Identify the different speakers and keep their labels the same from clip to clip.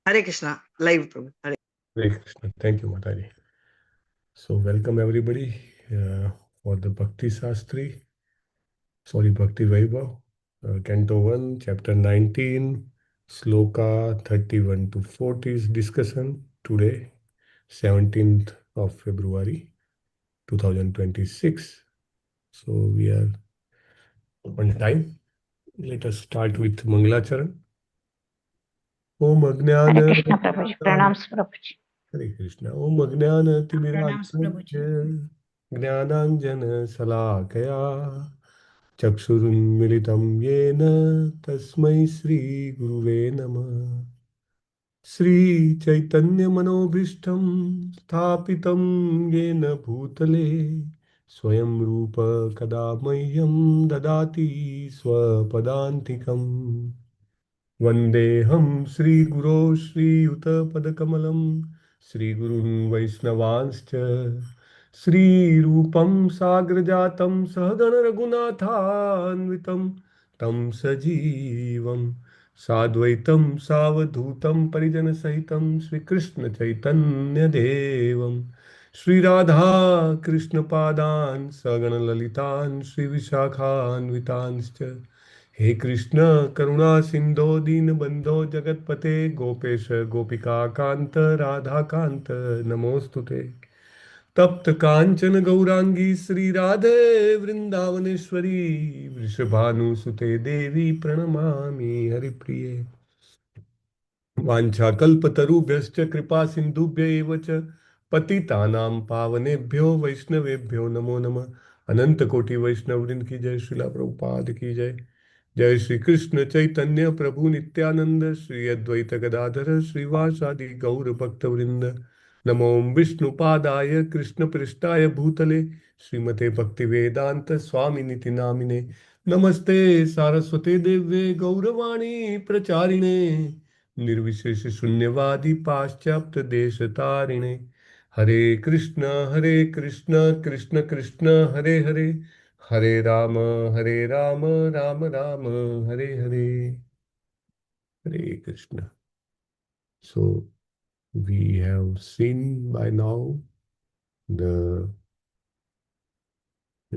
Speaker 1: Hare Krishna, live Prabhu.
Speaker 2: Hare Krishna. Thank you, Mataji. So, welcome everybody for the Bhakti Bhakti Vaibhav, Canto 1, Chapter 19, Sloka 31 to 40 is discussion today, 17th of February 2026. So, we are on time. Let us start with Mangalacharan. Om Ajnana
Speaker 3: Hare Krishna Prabhuji. Pranams Prabhuji.
Speaker 2: Hare Krishna. Om Ajnana
Speaker 3: Pranams Prabhuji.
Speaker 2: ज्ञानाञ्जन शलाकया चक्षुरुन्मिलितं येन तस्मै श्रीगुरुवे नमः। श्रीचैतन्यमनोभीष्टं स्थापितं येन भूतले स्वयं रूप कदा मह्यं ददाति स्वपदान्तिकम्। वन्देऽहं श्रीगुरो श्रीयुतपदकमलं श्रीगुरून् वैष्णवांश्च श्रीरूपं साग्रजातं सहगणरघुनाथान्वितं तं सजीवं साद्वैतं सावधूतं परिजनसहितं श्रीकृष्णचैतन्यदेवं श्रीराधा कृष्णपादान् सगणललितान् श्रीविशाखान्वितांश्च हे कृष्ण करुणा सिंधो दीनबंधो जगतपते गोपेश गोपिका कांत राधा कांत नमोस्तुते तप्त कांचन गौरांगी श्री राधे वृंदावनेश्वरी वृषभानुसुते देवी प्रणमामि हरिप्रिये वाञ्छाकल्पतरुभ्यश्च कृपा सिन्धुभ्य एव च पतितानां पावनेभ्यो वैष्णवेभ्यो नमो नमः। अनंत कोटि वैष्णव वृंद की जय, श्रीला प्रभुपाद की जय। जय श्री कृष्ण चैतन्य प्रभु नित्यानंद श्री अद्वैत गदाधर श्रीवासादि गौर भक्त वृंद। नमो विष्णुपादाय कृष्ण पृष्ठाय भूतले श्रीमते भक्ति वेदांत स्वामी निति नामिने। नमस्ते सारस्वते देव्ये गौरवाणी प्रचारिणे निर्विशेष शून्यवादी पाश्चात्य देश तारिणे। हरे कृष्ण कृष्ण कृष्ण हरे हरे हरे राम राम राम हरे हरे। हरे Krishna. So we have seen by now the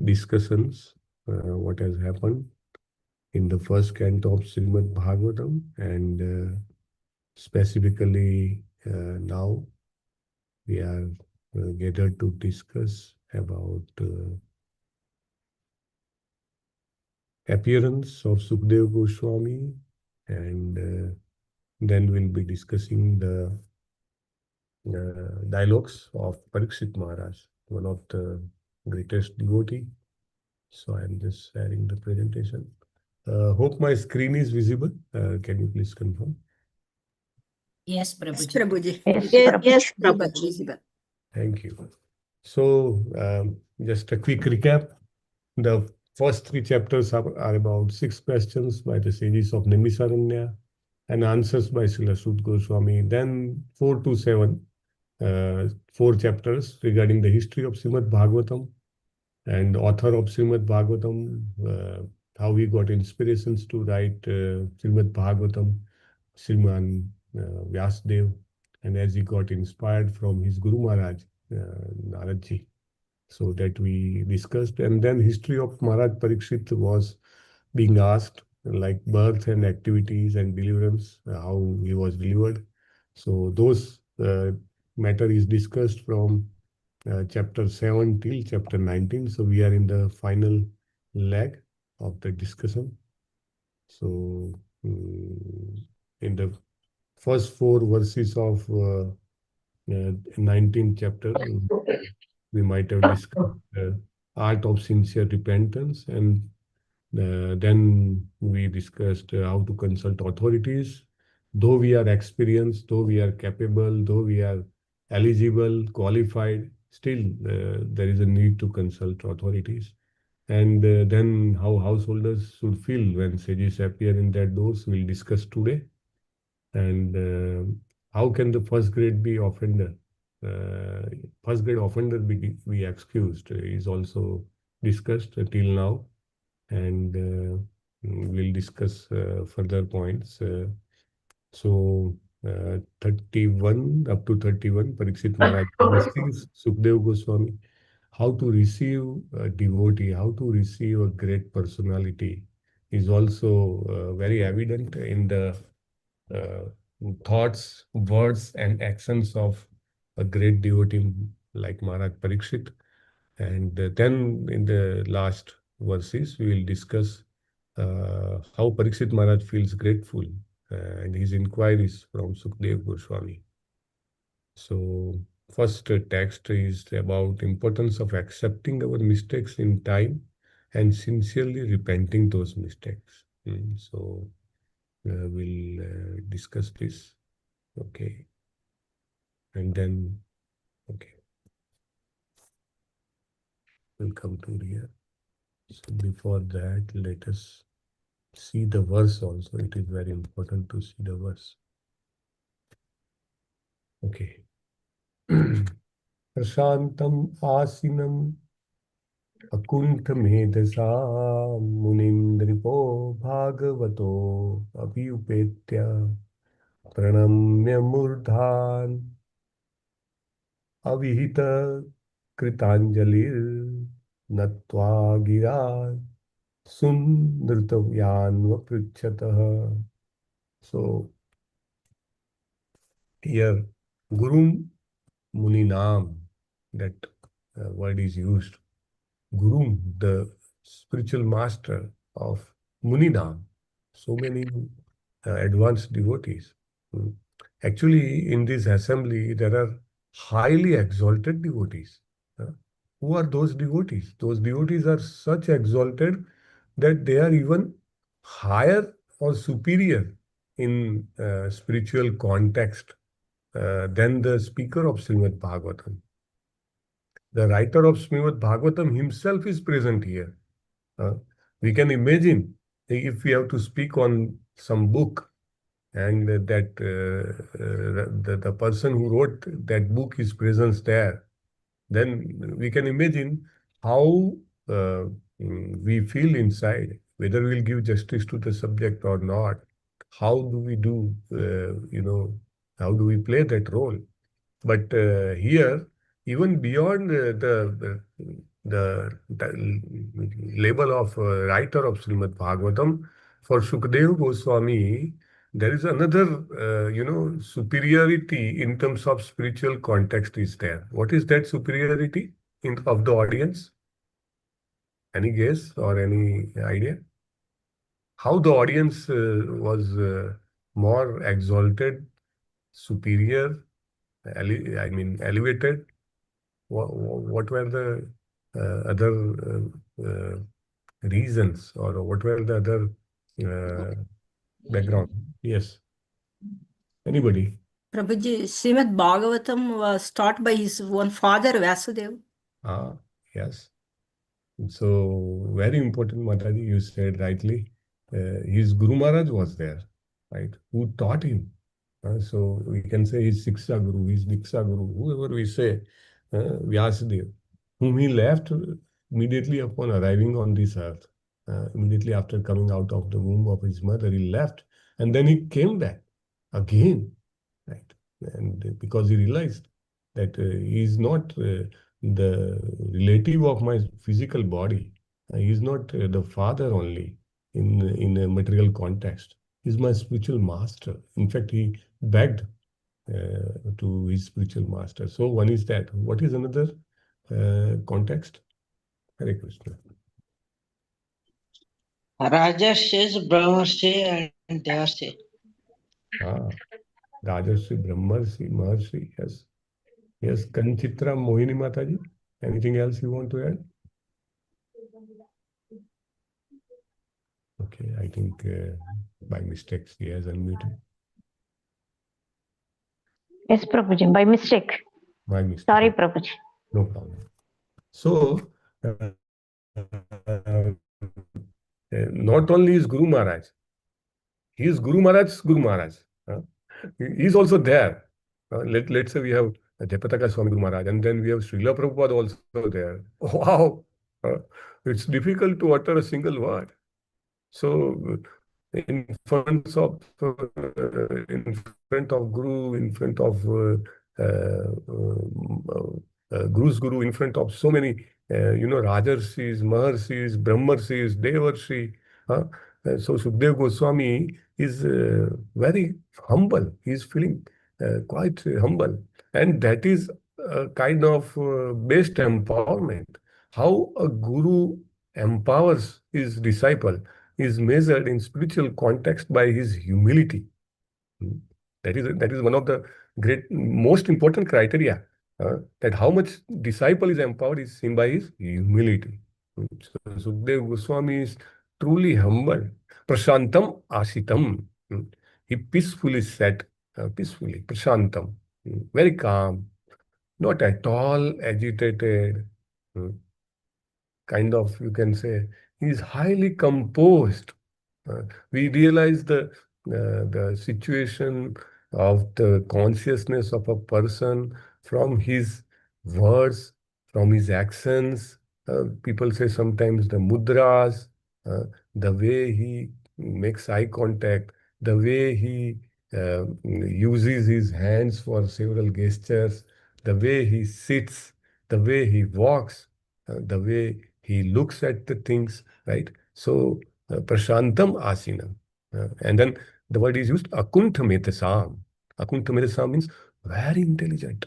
Speaker 2: discussions, what has happened in the first canto of Srimad Bhagavatam, and specifically now we are gathered to discuss about appearance of Sukadeva Goswami, and then we'll be discussing the dialogues of Parikshit Maharaj, one of the greatest devotee. So I'm just sharing the presentation. Hope my screen is visible. Can you please confirm?
Speaker 4: Yes, Prabhuji.
Speaker 3: Yes, Prabhuji.
Speaker 1: Yes, Prabhuji.
Speaker 3: Visible.
Speaker 2: Thank you. So just a quick recap. The first three chapters are about 6 questions by the sages of Nimisaranya and answers by Srila Sud Goswami. Then 4 to 7, 4 chapters regarding the history of Srimad Bhagavatam and author of Srimad Bhagavatam, how he got inspirations to write Srimad Bhagavatam, Sriman Vyasdev, and as he got inspired from his Guru Maharaj, Naradji. So that we discussed. And then history of Maharaj Parikshit was being asked, like birth and activities and deliverance, how he was delivered. So those matter is discussed from chapter 7 till chapter 19. So we are in the final leg of the discussion. So in the first 4 verses of 19th chapter, we might have discussed the art of sincere repentance, and then we discussed how to consult authorities. Though we are experienced, though we are capable, though we are eligible, qualified, still there is a need to consult authorities. And then how householders should feel when sages appear in their doors, we'll discuss today. And how can the first grade be offender? First grade offender be excused is also discussed till now, and we'll discuss further points. So 31 up to 31, Parikshit Maharaj asks Sukdev Goswami how to receive a devotee, how to receive a great personality is also very evident in the uh, thoughts, words, and actions of a great devotee like Maharaj Parikshit. And then in the last verses, we will discuss how Parikshit Maharaj feels grateful and his inquiries from Sukdev Goswami. So first text is about importance of accepting our mistakes in time and sincerely repenting those mistakes. So we'll discuss this. Okay. And then, okay, we'll come to here. So before that, let us see the verse also. It is very important to see the verse. Okay. Prashantam asinam akuntamedasa munindripo bhagavato abhyupetya pranamya murdhan avihita kritanjalir natva gira sundritavyan pruchyatah. So here Guru Muninam, that word is used. Guru, the spiritual master of Muninam. So many advanced devotees. Actually, in this assembly, there are highly exalted devotees. Who are those devotees? Those devotees are such exalted that they are even higher or superior in spiritual context than the speaker of Srimad Bhagavatam. The writer of Srimad Bhagavatam himself is present here. We can imagine if we have to speak on some book and that the person who wrote that book is present there, then we can imagine how we feel inside, whether we'll give justice to the subject or not. How do we do, how do we play that role? But here, even beyond the label of writer of Srimad Bhagavatam, for Sukadeva Goswami, there is another, superiority in terms of spiritual context is there. What is that superiority of the audience? Any guess or any idea? How the audience was more exalted, superior, elevated? What were the other reasons, or what were the other background? Yes. Anybody?
Speaker 4: Prabhuji, Srimad Bhagavatam was taught by his own father, Vasudev.
Speaker 2: Yes. So very important, Mataji, you said rightly. His Guru Maharaj was there, right? Who taught him. So we can say his Siksha Guru, his Diksha Guru, whoever we say, Vyasadeva, whom he left immediately upon arriving on this earth. Immediately after coming out of the womb of his mother, he left, and then he came back again, right? And because he realized that he is not the relative of my physical body. He is not the father only in a material context. He is my spiritual master. In fact, he begged to his spiritual master. So one is that. What is another context? Hare Krishna.
Speaker 5: Rajarshi, Brahmarshi, and Devarshi.
Speaker 2: Rajarshi, Brahmarshi, Maharshi, yes. Yes, Kanchitra, Mohini Mataji. Anything else you want to add? Okay, I think by mistake she has unmuted.
Speaker 3: Yes, Prabhuji, by mistake.
Speaker 2: By mistake.
Speaker 3: Sorry, Prabhuji.
Speaker 2: No problem. So, not only is Guru Maharaj, he is Guru Maharaj's Guru Maharaj. He is also there. Let's say we have Jayapataka Swami Guru Maharaj, and then we have Srila Prabhupada also there. Wow! It's difficult to utter a single word. So, in front of Guru, in front of Guru's Guru, in front of so many, Rajarshis, Maharshis, Brahmarshis, Devarshi. So Sukdev Goswami is very humble. He is feeling quite humble. And that is a kind of best empowerment. How a guru empowers his disciple is measured in spiritual context by his humility. That is one of the most important criteria. That how much disciple is empowered is seen by his humility. So Sukdev Goswami is truly humble. Prashantam Asitam. He peacefully sat, Prashantam, very calm, not at all agitated. Kind of, you can say, he is highly composed. We realize the situation of the consciousness of a person from his words, from his actions. People say sometimes the mudras, the way he makes eye contact, the way he uses his hands for several gestures, the way he sits, the way he walks, the way he looks at the things, right? So, Prashantam Asinam. And then the word is used, Akunthametasam. Akunthametasam means very intelligent.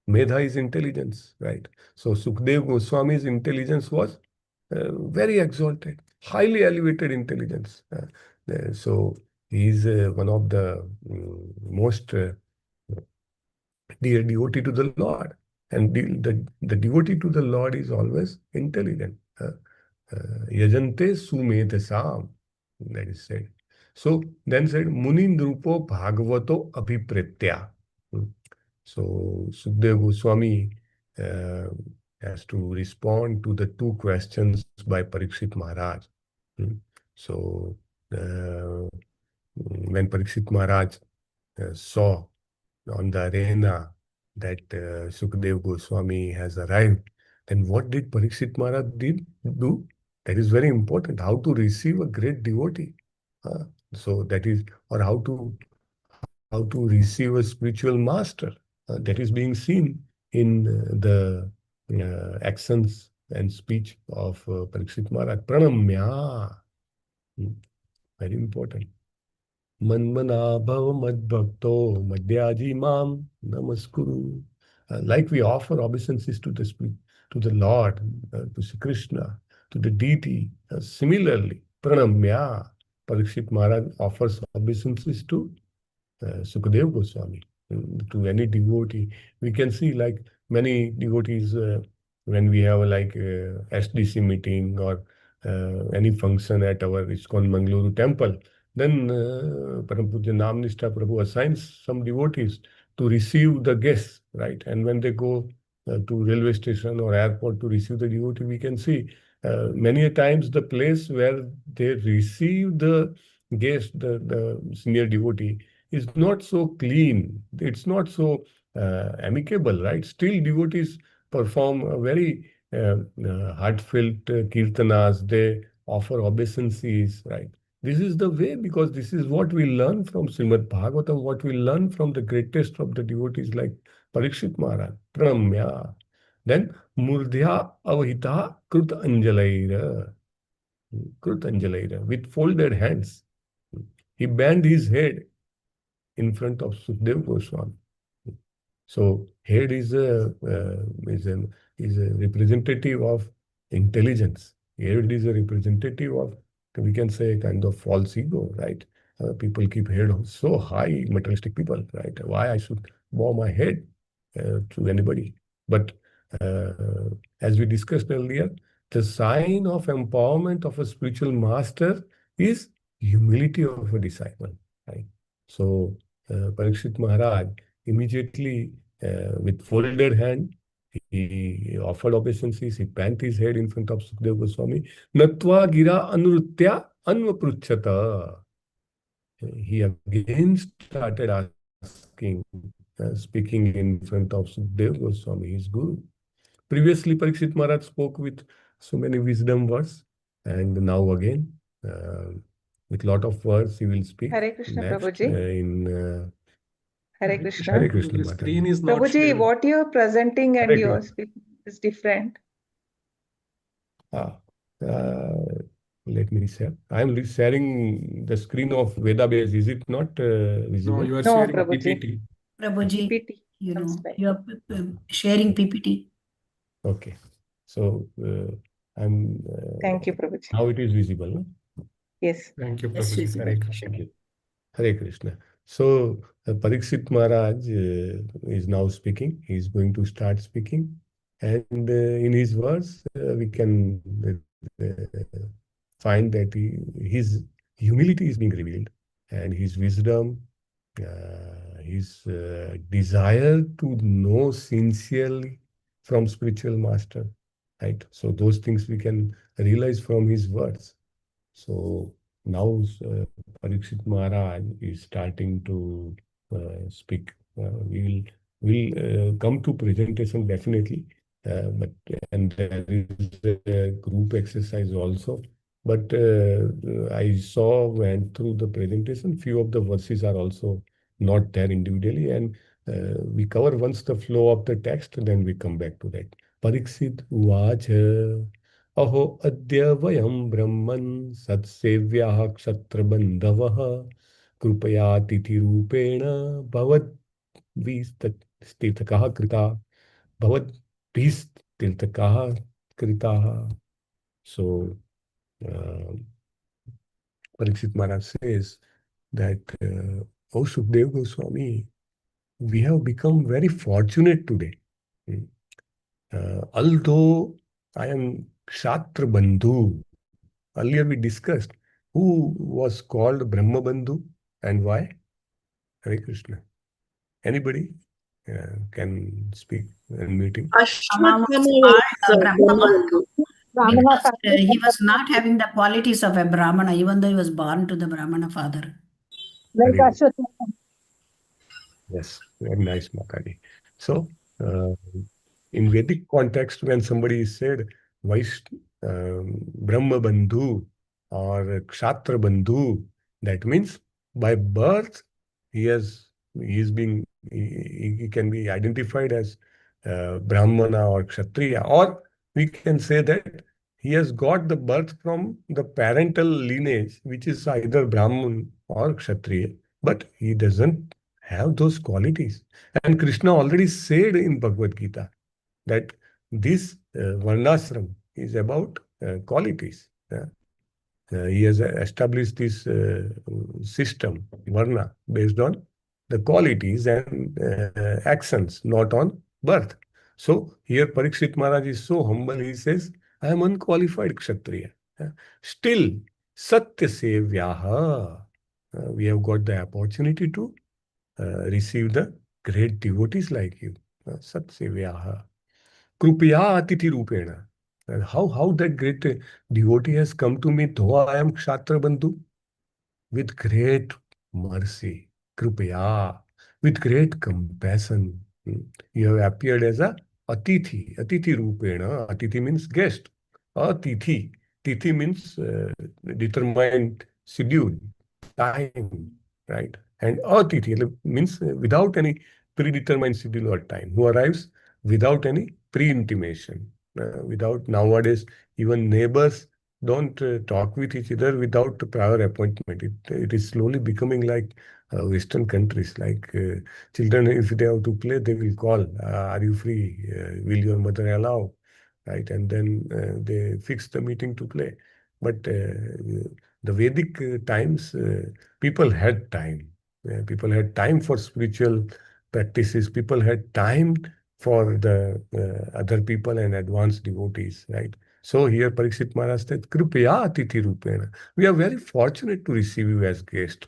Speaker 2: Medha is intelligence, right? So Sukdev Goswami's intelligence was very exalted, highly elevated intelligence. So he is one of the most dear devotee to the Lord. And the devotee to the Lord is always intelligent. Yajante sumedasam, that is said. So then said, Munindrupo Bhagavato Abhipretya. So Sukdev Goswami has to respond to the two questions by Parikshit Maharaj. So when Parikshit Maharaj saw on the arena that Sukdev Goswami has arrived, then what did Parikshit Maharaj do? That is very important. How to receive a great devotee. So that is, or how to receive a spiritual master. That is being seen in the actions and speech of Parikshit Maharaj. Pranamya. Very important. Manmana bhava madbhakto madhyaji mam namaskuru. Like we offer obeisances to the Spirit, to the Lord, to Sri Krishna, to the deity, similarly, pranamya, Parikshit Maharaj offers obeisances to Sukadeva Goswami, to any devotee. We can see like many devotees when we have like SDC meeting or any function at our ISKCON Mangalore temple, then Param Pujya Namnishta Prabhu assigns some devotees to receive the guests, right? And when they go to railway station or airport to receive the devotee, we can see many a times the place where they receive the guest, the senior devotee, is not so clean. It's not so amicable, right? Still, devotees perform a very heartfelt kirtanas. They offer obeisances, right? This is the way, because this is what we learn from Srimad Bhagavatam, what we learn from the greatest of the devotees like Parikshit Maharaj, Pranamya. Then Murdhya Avahita Krut Anjalaira. Krut Anjalaira, with folded hands. He bent his head in front of Sukdev Goswami. So head is a representative of intelligence. Head is a representative of, we can say, kind of false ego, right? People keep head so high, materialistic people, right? Why I should bow my head to anybody? But as we discussed earlier, the sign of empowerment of a spiritual master is humility of a disciple, right? So Parikshit Maharaj immediately, with folded hand, he offered obeisances. He bent his head in front of Sukdev Goswami. Natva gira anurutya anvapruchata. He again started asking, speaking in front of Sukdev Goswami, his guru. Previously, Parikshit Maharaj spoke with so many wisdom words, and now again, with lot of words he will speak.
Speaker 6: Hare Krishna,
Speaker 2: Next,
Speaker 6: Prabhuji. Hare Krishna.
Speaker 2: Hare Krishna,
Speaker 7: The
Speaker 2: Mataji.
Speaker 7: screen is not
Speaker 6: Prabhuji,
Speaker 7: shared.
Speaker 6: what you're presenting and
Speaker 2: Hare
Speaker 6: your
Speaker 2: Krishna.
Speaker 6: speaking is different.
Speaker 2: Ah, let me share. I am sharing the screen of Veda base. Is it not
Speaker 7: No,
Speaker 2: visible?
Speaker 7: you are
Speaker 6: No,
Speaker 7: sharing
Speaker 6: Prabhuji.
Speaker 7: PPT.
Speaker 8: Prabhuji,
Speaker 6: PPT.
Speaker 8: you know,
Speaker 6: Comes by.
Speaker 8: you are sharing PPT.
Speaker 2: Okay. So I'm
Speaker 6: Thank you, Prabhuji.
Speaker 2: now it is visible. No?
Speaker 6: Yes.
Speaker 7: Thank you,
Speaker 8: Yes,
Speaker 7: Prabhuji.
Speaker 8: visible.
Speaker 7: Hare Krishna.
Speaker 2: Thank you. Hare Krishna. So Parikshit Maharaj is now speaking. He is going to start speaking. And in his words, we can find that his humility is being revealed, and his wisdom, his desire to know sincerely from spiritual master, right? So those things we can realize from his words. So now Parikshit Maharaj is starting to speak. We'll come to presentation definitely, but and there is a group exercise also. But I went through the presentation. Few of the verses are also not there individually, and we cover once the flow of the text, then we come back to that. Parikshit Uvacha. अहो अद्य वयं ब्रह्मन् सत्सेव्याः क्षत्रबन्धवः कृपयातिथिरूपेण भवद्भिस्तीर्थकाः कृता भवद्भिस्तीर्थकाः कृताः. So Parikshit Maharaj says that, oh Sukdev Goswami, we have become very fortunate today. Although I am Kshatra Bandhu, earlier we discussed who was called Brahma Bandhu and why? Hare Krishna. Anybody can speak in meeting?
Speaker 8: Brahma was called Brahma because he was not having the qualities of a Brahmana, even though he was born to the Brahmana father.
Speaker 2: Very good. Yes, very nice, Mataji. So, in Vedic context, when somebody is said Brahma Bandhu or Kshatra Bandhu, that means by birth he can be identified as Brahmana or Kshatriya, or we can say that he has got the birth from the parental lineage, which is either Brahman or Kshatriya, but he doesn't have those qualities. And Krishna already said in Bhagavad Gita that this Varnashram is about qualities. He has established this system, Varna, based on the qualities and actions, not on birth. So here Parikshit Maharaj is so humble, he says, I am unqualified Kshatriya. Still, Satya Sevyaha. We have got the opportunity to receive the great devotees like you. Satya Sevyaha. Krupya Atithi Rupena. And how that great devotee has come to me, though I am Kshatra Bandhu, with great mercy, Krupya, with great compassion. You have appeared as a Atithi Rupena. Atithi means guest. Atithi. Tithi means determined schedule, time, right? And Atithi means without any predetermined schedule or time, who arrives without any pre-intimation. Without nowadays, even neighbors don't talk with each other without prior appointment. It is slowly becoming like Western countries, like children, if they have to play, they will call, are you free? Will your mother allow? Right? And then they fix the meeting to play. But the Vedic times, people had time. People had time for spiritual practices. People had time for the other people and advanced devotees, right? So here Parikshit Maharaj said, Kripaya Atithi Rupena. We are very fortunate to receive you as guest.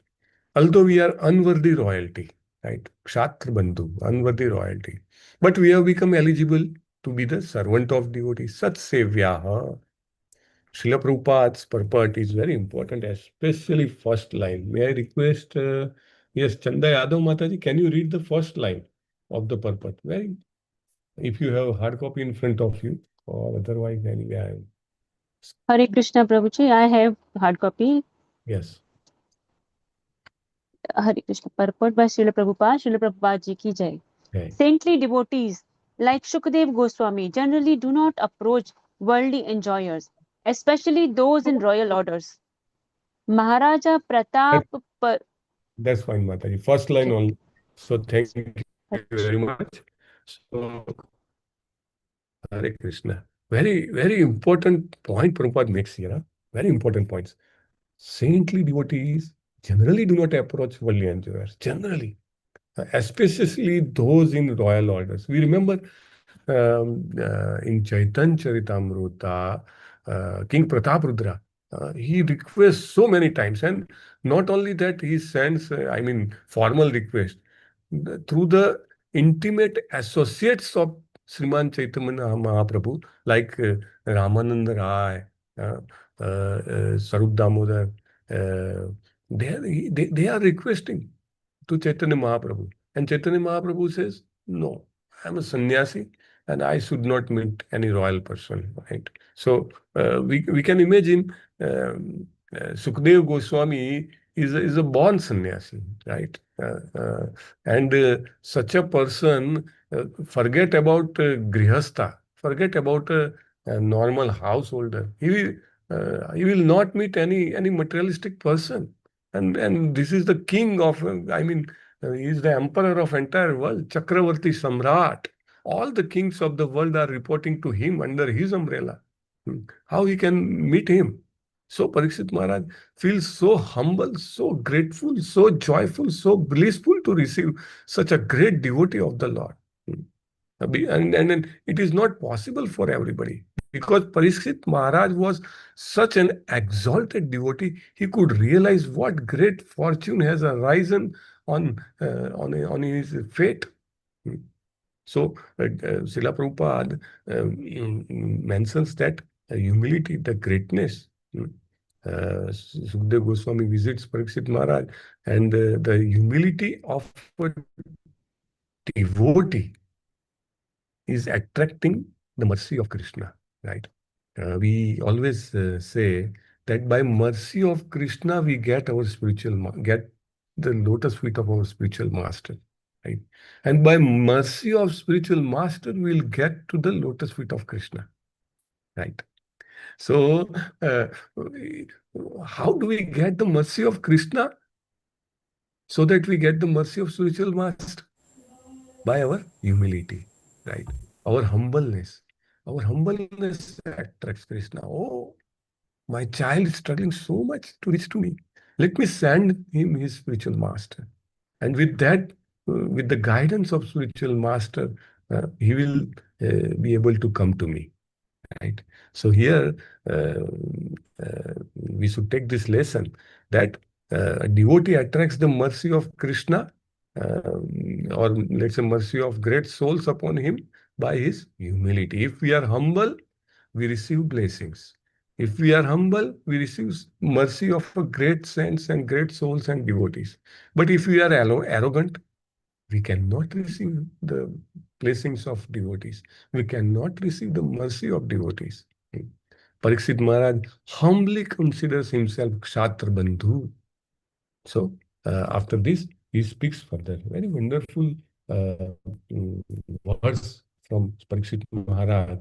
Speaker 2: Although we are unworthy royalty, right? Kshatra Bandhu, unworthy royalty. But we have become eligible to be the servant of devotees. Sat Sevyaha. Srila Prabhupada's purport is very important, especially first line. May I request, yes, Chanda Yadav Mataji, can you read the first line of the purport? Very, if you have hard copy in front of you, or otherwise, anyway,
Speaker 3: Hare Krishna Prabhuji, I have hard copy.
Speaker 2: yes.
Speaker 7: Hare Krishna. Purport by Srila Prabhupada. Srila Prabhupada ji ki jai.
Speaker 2: Okay.
Speaker 7: Saintly devotees like Shukdev Goswami generally do not approach worldly enjoyers, especially those in royal orders. Maharaja Pratap
Speaker 2: That's fine, Mataji. First line only. So thank you very much. So Hare Krishna. Very, very important point Prabhupada makes here. Huh? Very important points. Saintly devotees generally do not approach worldly enjoyers. Generally. Especially those in royal orders. We remember in Chaitanya Charitamrita, King Prataprudra, he requests so many times, and not only that, he sends, formal request through the intimate associates of Sriman Chaitanya Mahaprabhu, like Ramananda Rai, Sarup Damodar. They are requesting to Chaitanya Mahaprabhu. And Chaitanya Mahaprabhu says, no, I'm a sannyasi and I should not meet any royal person. Right? So we can imagine Sukdev Goswami is a born sannyasi, right? And such a person forget about grihastha, forget about a normal householder. He will not meet any materialistic person. And this is the king of, he is the emperor of entire world, Chakravarti Samrat. All the kings of the world are reporting to him under his umbrella. How he can meet him? So Parikshit Maharaj feels so humble, so grateful, so joyful, so blissful to receive such a great devotee of the Lord. And it is not possible for everybody. Because Parikshit Maharaj was such an exalted devotee, he could realize what great fortune has arisen on his fate. So Srila Prabhupada mentions that humility, the greatness. Sukdev Goswami visits Parikshit Maharaj, and the humility of a devotee is attracting the mercy of Krishna. Right? We always say that by mercy of Krishna we get our get the lotus feet of our spiritual master, right? And by mercy of spiritual master we'll get to the lotus feet of Krishna, right? So how do we get the mercy of Krishna? So that we get the mercy of spiritual master by our humility, right? Our humbleness. Our humbleness attracts Krishna. Oh, my child is struggling so much to reach to me. Let me send him his spiritual master. And with that, with the guidance of spiritual master, he will be able to come to me. Right? So here, we should take this lesson that a devotee attracts the mercy of Krishna, or let's say mercy of great souls upon him by his humility. If we are humble, we receive blessings. If we are humble, we receive mercy of a great saints and great souls and devotees. But if we are arrogant, we cannot receive the blessings of devotees. We cannot receive the mercy of devotees. Parikshit Maharaj humbly considers himself Kshatra Bandhu. So after this, he speaks further. Very wonderful words from Parikshit Maharaj.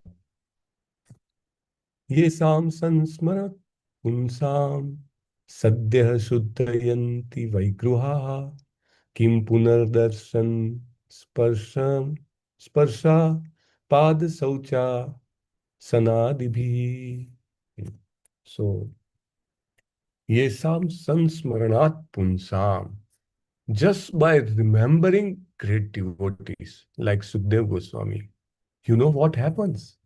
Speaker 2: Yesam sansmarat punsam sadyah shuddhayanti vaigruha kim punardarshan sparsha pad saucha sanadibhi. So, yesam sansmaranat punsam. Just by remembering great devotees like Sukdev Goswami, you know what happens?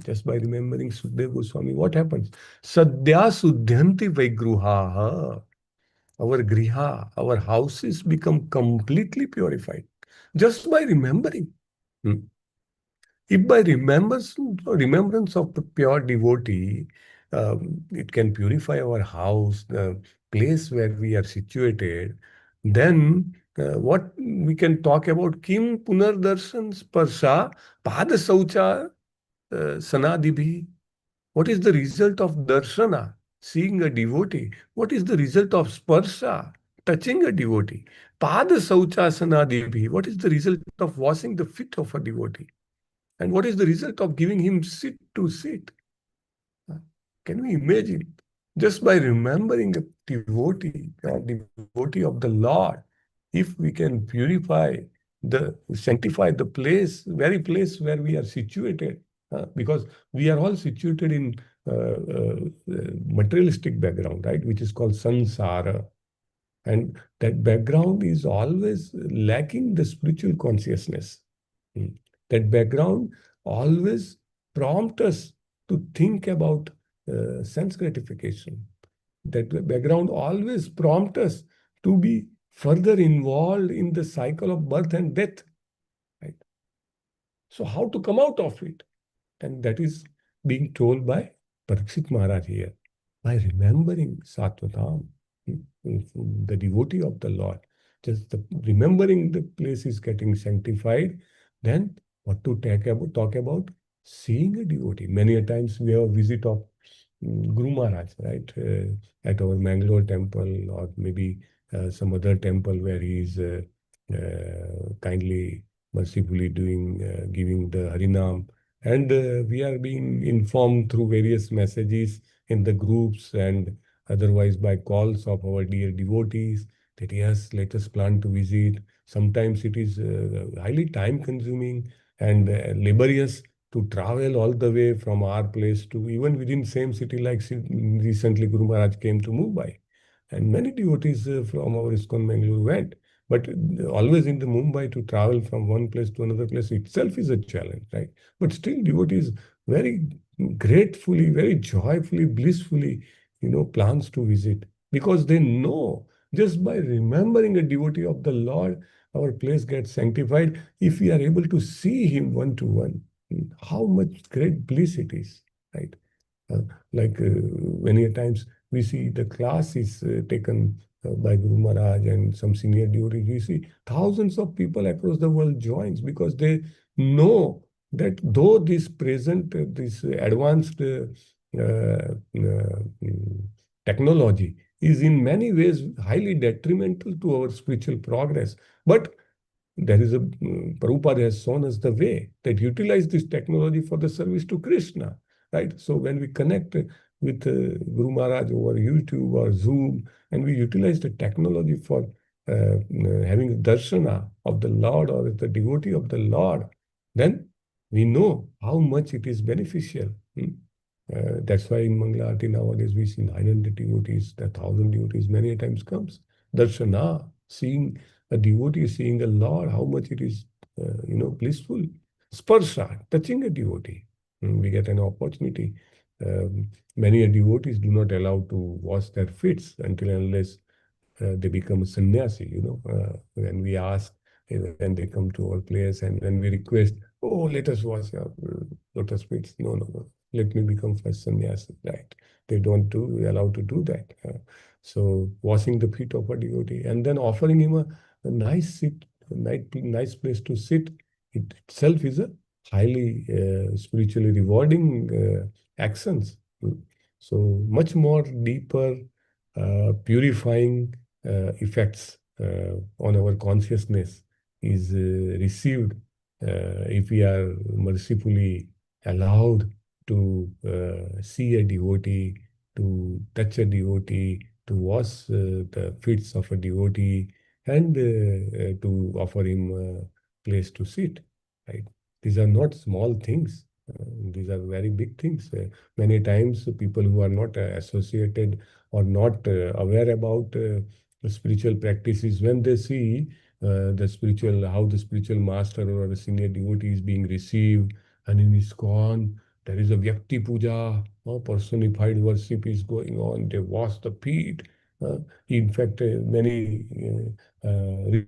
Speaker 2: Just by remembering Sukdev Goswami, what happens? Sadhya suddhyanti vaigruha. Our griha, our houses become completely purified just by remembering. If by remembrance of the pure devotee, it can purify our house, the place where we are situated, then what we can talk about? Kim punardarshan sparsha pada saucha sanadibhi. What is the result of darshana? Seeing a devotee. What is the result of sparsha? touching a devotee. Pada sauchasana devi. What is the result of washing the feet of a devotee? And what is the result of giving him sit to sit? Can we imagine? Just by remembering a devotee of the Lord, if we can sanctify the very place where we are situated, because we are all situated in materialistic background, right, which is called samsara. And that background is always lacking the spiritual consciousness. That background always prompts us to think about sense gratification. That background always prompts us to be further involved in the cycle of birth and death. Right? So how to come out of it? And that is being told by Parikshit Maharaj here. By remembering Satvatam, the devotee of the Lord, just remembering the place is getting sanctified, then what to talk about? Seeing a devotee. Many a times we have a visit of Guru Maharaj, right, at our Mangalore temple, or maybe some other temple where he is kindly, mercifully giving the Harinam. And we are being informed through various messages in the groups and otherwise by calls of our dear devotees that yes, let us plan to visit. Sometimes it is highly time consuming and laborious to travel all the way from our place to even within same city, like recently Guru Maharaj came to Mumbai. And many devotees from our ISKCON Mangalore went. But always in the Mumbai, to travel from one place to another place itself is a challenge, right? But still devotees very gratefully, very joyfully, blissfully, plans to visit, because they know just by remembering a devotee of the Lord, our place gets sanctified. If we are able to see him one to one, how much great bliss it is, right? Many times we see the class is taken by Guru Maharaj and some senior devotees. We see thousands of people across the world joins because they know that though this advanced technology is in many ways highly detrimental to our spiritual progress, but there is Prabhupada has shown us the way that utilize this technology for the service to Krishna, right? So when we connect with Guru Maharaj over YouTube or Zoom, and we utilize the technology for having a darshana of the Lord or the devotee of the Lord, then we know how much it is beneficial. That's why in Mangala Aarti nowadays we see 900 devotees, 1,000 devotees many times comes. Darshana, seeing a devotee, seeing the Lord, how much it is, blissful. Sparsha, touching a devotee. We get an opportunity. Many devotees do not allow to wash their feet until unless they become a sannyasi, when we ask, when they come to our place and when we request, oh, let us wash our lotus feet. No. Let me become first sannyasi, right? They don't allow to do that. So washing the feet of a devotee and then offering him a nice seat, nice place to sit, it itself is a highly spiritually rewarding actions. So much more deeper, purifying effects on our consciousness is received if we are mercifully allowed to see a devotee, to touch a devotee, to wash the feet of a devotee, and to offer him a place to sit. Right? These are not small things. These are very big things. Many times people who are not associated or not aware about the spiritual practices, when they see how the spiritual master or a senior devotee is being received, and in ISKCON, there is a Vyakti Puja, personified worship is going on. They wash the feet. In fact, many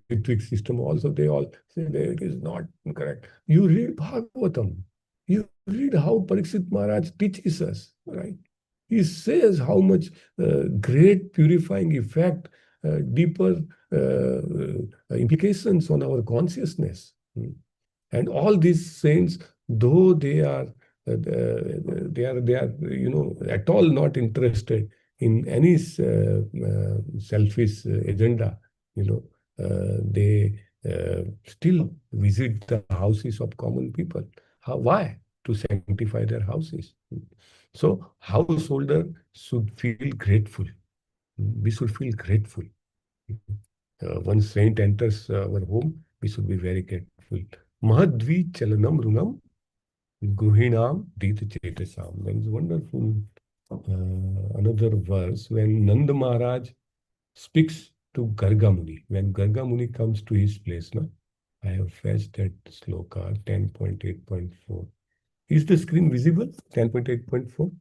Speaker 2: retreat system also, they all say that it is not correct. You read Bhagavatam. You read how Parikshit Maharaj teaches us, right? He says how much great purifying effect, deeper implications on our consciousness. And all these saints, though they are at all not interested in any selfish agenda, they still visit the houses of common people. Why? To sanctify their houses. So householder should feel grateful. We should feel grateful. One saint enters our home, we should be very grateful. Mahadvi chalanam runam gruhinam dita chetasam. That is wonderful. Another verse when Nanda Maharaj speaks to Garga Muni. When Garga Muni comes to his place, I have fetched that sloka 10.8.4. Is the screen visible? 10.8.4?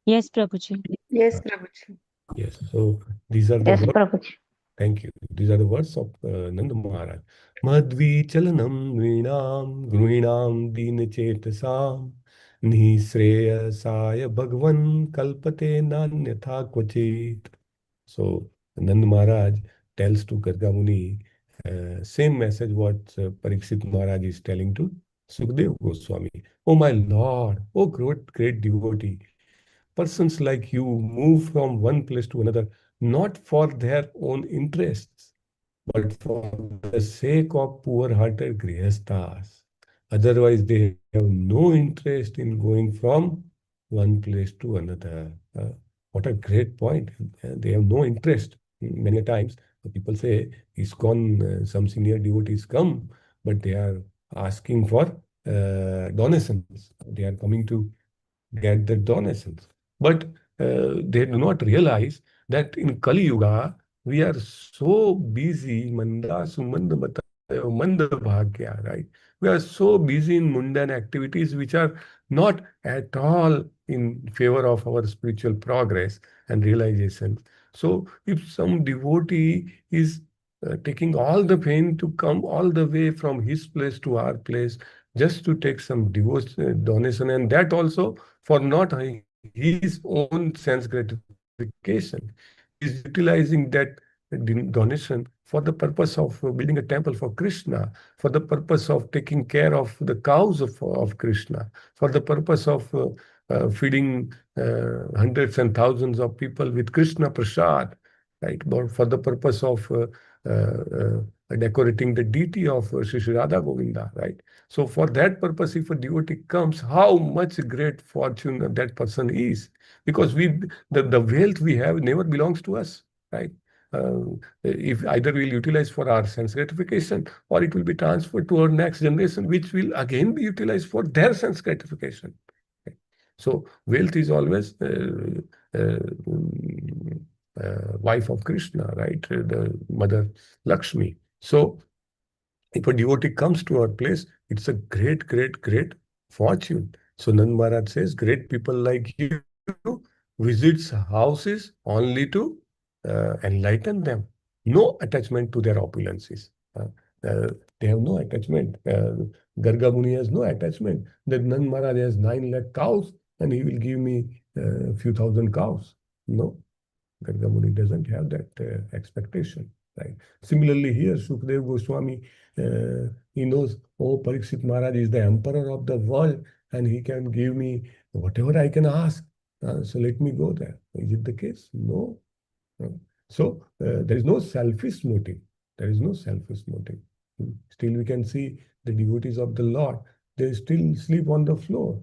Speaker 7: Yes, Prabhuji.
Speaker 6: Yes, Prabhuji.
Speaker 2: Yes. So these are the
Speaker 3: Yes,
Speaker 2: words.
Speaker 3: Prabhuji.
Speaker 2: Thank you. These are the words of Nanda Maharaj. Madhvi chalanam nrinam gruhinam dina chetasam nisreya saya bhagwan kalpate nanyatha kvachit. So Nanda Maharaj tells to Garga Muni same message what Parikshit Maharaj is telling to Sukadeva Goswami. Oh my Lord, oh great devotee, persons like you move from one place to another not for their own interests, but for the sake of poor-hearted grihasthas. Otherwise, they have no interest in going from one place to another. What a great point. They have no interest. Many times, people say, ISKCON, some senior devotees come, but they are asking for donations. They are coming to get the donations. But they do not realize that in Kali Yuga, we are so busy, manda sumanda matayo manda bhagya, right? We are so busy in mundane activities which are not at all in favor of our spiritual progress and realization. So if some devotee is taking all the pain to come all the way from his place to our place just to take some donation, and that also for not his own sense gratification. He's utilizing that donation for the purpose of building a temple for Krishna, for the purpose of taking care of the cows of Krishna, for the purpose of feeding hundreds and thousands of people with Krishna prasad, right? But for the purpose of decorating the deity of Sri Radha Govinda, right? So for that purpose, if a devotee comes, how much great fortune that person is. Because the wealth we have never belongs to us, right? If either we'll utilize for our sense gratification or it will be transferred to our next generation, which will again be utilized for their sense gratification. Okay. So wealth is always wife of Krishna, right? The mother Lakshmi. So if a devotee comes to our place, it's a great fortune. So Nand Maharaj says, great people like you visits houses only to enlighten them. No attachment to their opulences. They have no attachment. Garga Muni has no attachment. That Nand Maharaj has 9 lakh cows and he will give me a few thousand cows. No, Garga Muni doesn't have that expectation. Right. Similarly, here Sukadeva Goswami, he knows, oh, Parikshit Maharaj is the emperor of the world and he can give me whatever I can ask. So let me go there. Is it the case? No. So there is no selfish motive. There is no selfish motive. Still we can see the devotees of the Lord, they still sleep on the floor.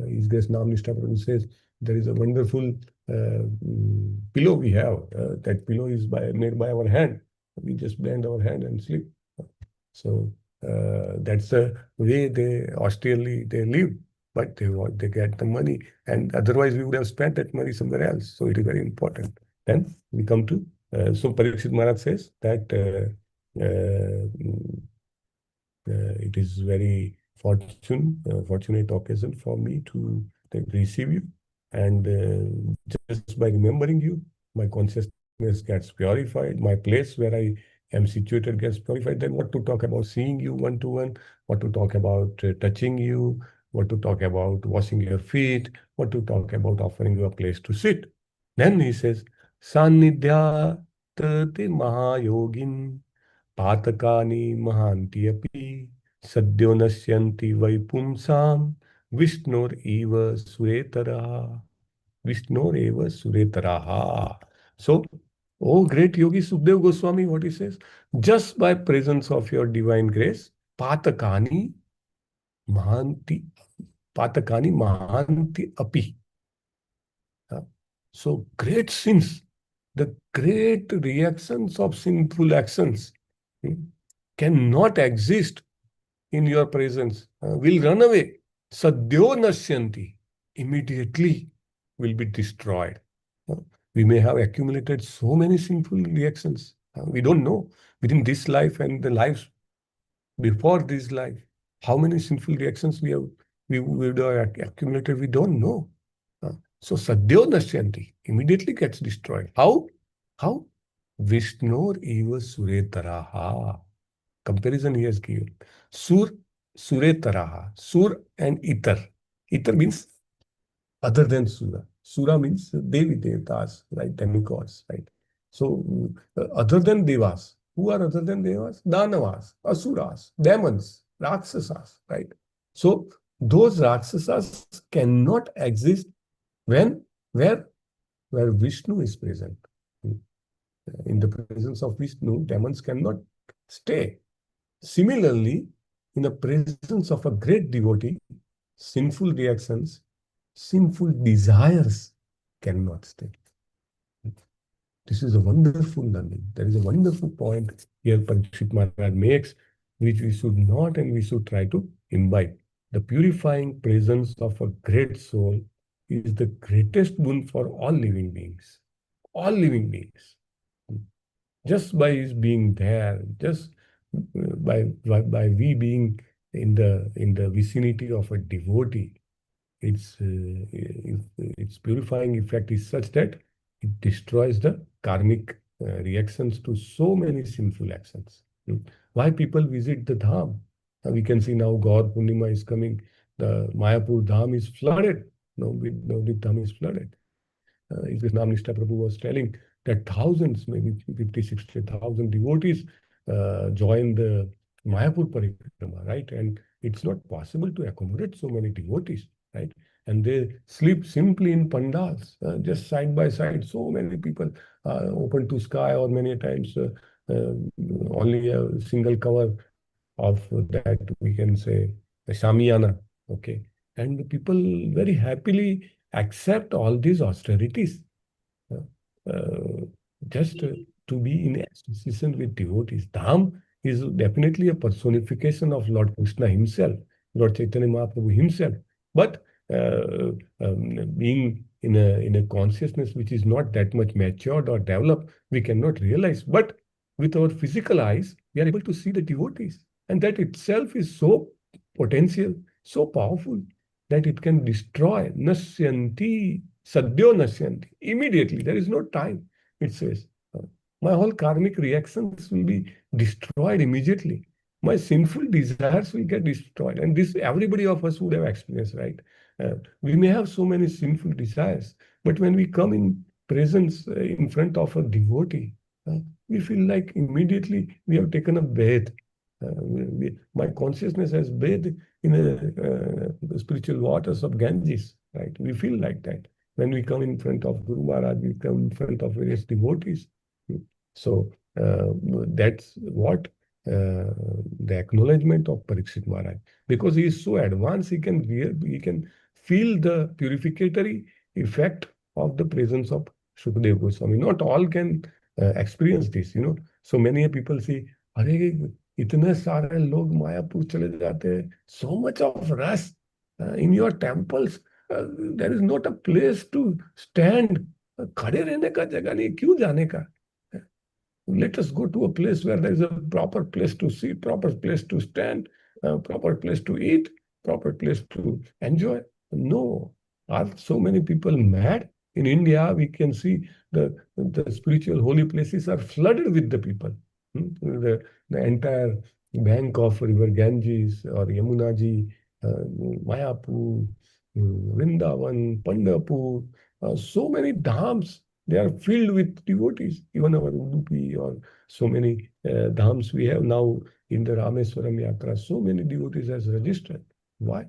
Speaker 2: His Grace Namnishta Prabhu says, there is a wonderful pillow we have. That pillow is made by our hand. We just bend our hand and sleep. So that's the way they austerely they live. But they get the money, and otherwise we would have spent that money somewhere else. So it is very important. Then we come to so Parikshit Maharaj says that it is very fortunate occasion for me to receive you, and just by remembering you, my consciousness gets purified. My place where I am situated gets purified. Then what to talk about seeing you one to one? What to talk about touching you? What to talk about washing your feet, what to talk about offering you a place to sit. Then he says, Sannidhya tate mahayogin patakani mahanti api sadyo nasyanti vaipumsam vishnur eva suretara. Vishnu eva suretaraha. So, oh great yogi Sukdev Goswami, what he says? Just by presence of your divine grace, patakani mahanti api. So great sins, the great reactions of sinful actions cannot exist in your presence, will run away. Sadyo nasyanti, immediately will be destroyed. We may have accumulated so many sinful reactions. We don't know within this life and the lives before this life, how many sinful reactions we would have accumulated, we don't know. So Sadyo Nashyanti immediately gets destroyed. How? How? Vishnor eva suretaraha. Comparison he has given. Suretaraha. Sur and Itar. Itar means other than Sura. Sura means Devi Devatas, right? Demigods, right? So other than Devas. Who are other than Devas? Danavas, Asuras, demons, Rakshasas, right? So those Rakshasas cannot exist when, where Vishnu is present. In the presence of Vishnu, demons cannot stay. Similarly, in the presence of a great devotee, sinful reactions, sinful desires cannot stay. This is a wonderful learning. There is a wonderful point here Parikshit Maharaj makes, which we should not and we should try to imbibe. The purifying presence of a great soul is the greatest boon for all living beings. All living beings. Just by his being there, just by we being in the vicinity of a devotee, its purifying effect is such that it destroys the karmic reactions to so many sinful actions. Why people visit the Dham? We can see now Gaur Purnima is coming. The Mayapur Dham is flooded. Navadvip Dham is flooded. Islam Nishta Prabhu was telling that thousands, maybe 50, 60,000 devotees join the Mayapur Parikrama, right? And it's not possible to accommodate so many devotees, right? And they sleep simply in pandals, just side by side. So many people open to sky, or many times only a single cover of that, we can say, a Shamiana, okay? And people very happily accept all these austerities just to be in association with devotees. Dham is definitely a personification of Lord Krishna himself, Lord Chaitanya Mahaprabhu himself. But being in a consciousness which is not that much matured or developed, we cannot realize. But with our physical eyes, we are able to see the devotees. And that itself is so potential, so powerful, that it can destroy. Nasyanti, sadyo nasyanti. Immediately, there is no time, it says. My whole karmic reactions will be destroyed immediately. My sinful desires will get destroyed. And this, everybody of us would have experienced, right? We may have so many sinful desires, but when we come in presence in front of a devotee, we feel like immediately we have taken a bath. My consciousness has bathed in the spiritual waters of Ganges, right? We feel like that. When we come in front of Guru Maharaj, we come in front of various devotees. So that's what the acknowledgement of Parikshit Maharaj. Because he is so advanced, he can feel the purificatory effect of the presence of Shukdev Goswami. Not all can experience this, you know. So many people say, "Arey, itne sare log Mayapur chale jate hain. So much of rush in your temples. There is not a place to stand. खड़े रहने का जगह नहीं, क्यों जाने का? Let us go to a place where there is a proper place to sit, proper place to stand, proper place to eat, proper place to enjoy." No. Are so many people mad? In India, we can see the spiritual holy places are flooded with the people. The entire bank of river Ganges or Yamuna Ji, Mayapur, Vrindavan, Pandharpur, so many dhams, they are filled with devotees. Even our Udupi or so many dhams we have now in the Rameswaram Yatra, so many devotees has registered. Why?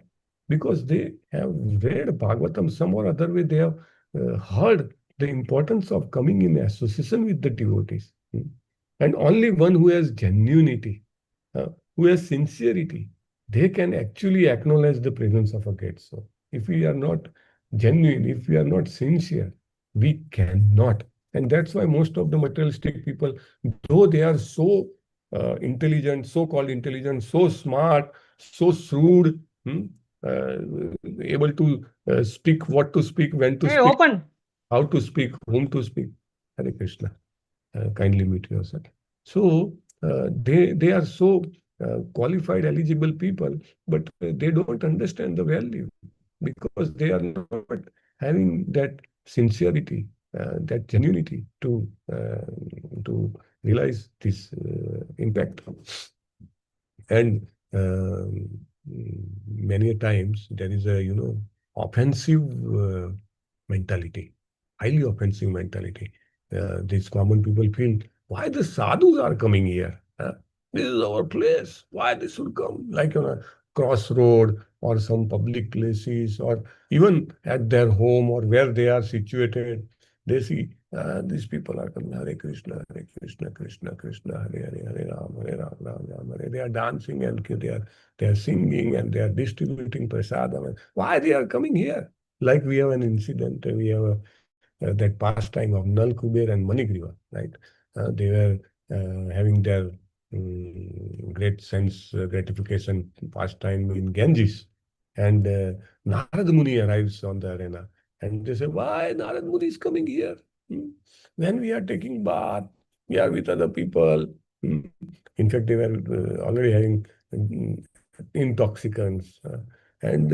Speaker 2: Because they have read Bhagavatam some or other way. They have heard the importance of coming in association with the devotees. And only one who has genuinity, who has sincerity, they can actually acknowledge the presence of a great soul. If we are not genuine, if we are not sincere, we cannot. And that's why most of the materialistic people, though they are so intelligent, so-called intelligent, so smart, so shrewd, able to speak what to speak, when to
Speaker 1: Hey,
Speaker 2: speak,
Speaker 1: open.
Speaker 2: how to speak, whom to speak. Hare Krishna. Kindly mute yourself. So they are so qualified, eligible people, but they don't understand the value because they are not having that sincerity, that genuinity to realize this impact. And many times there is a offensive mentality, highly offensive mentality. These common people feel, why the sadhus are coming here? This is our place. Why they should come? Like on a crossroad or some public places, or even at their home or where they are situated. They see these people are coming, Hare Krishna, Krishna Krishna, Hare Hare, Hare Ram, Ram Hare. They are dancing and they are singing and they are distributing prasadam. Why they are coming here? Like we have an incident, we have that pastime of Nal Kuber and Manigriva, right? They were having their great sense gratification pastime in Ganges. And Narad Muni arrives on the arena. And they say, why Narad Muni is coming here? When we are taking bath, we are with other people. In fact, they were already having intoxicants. And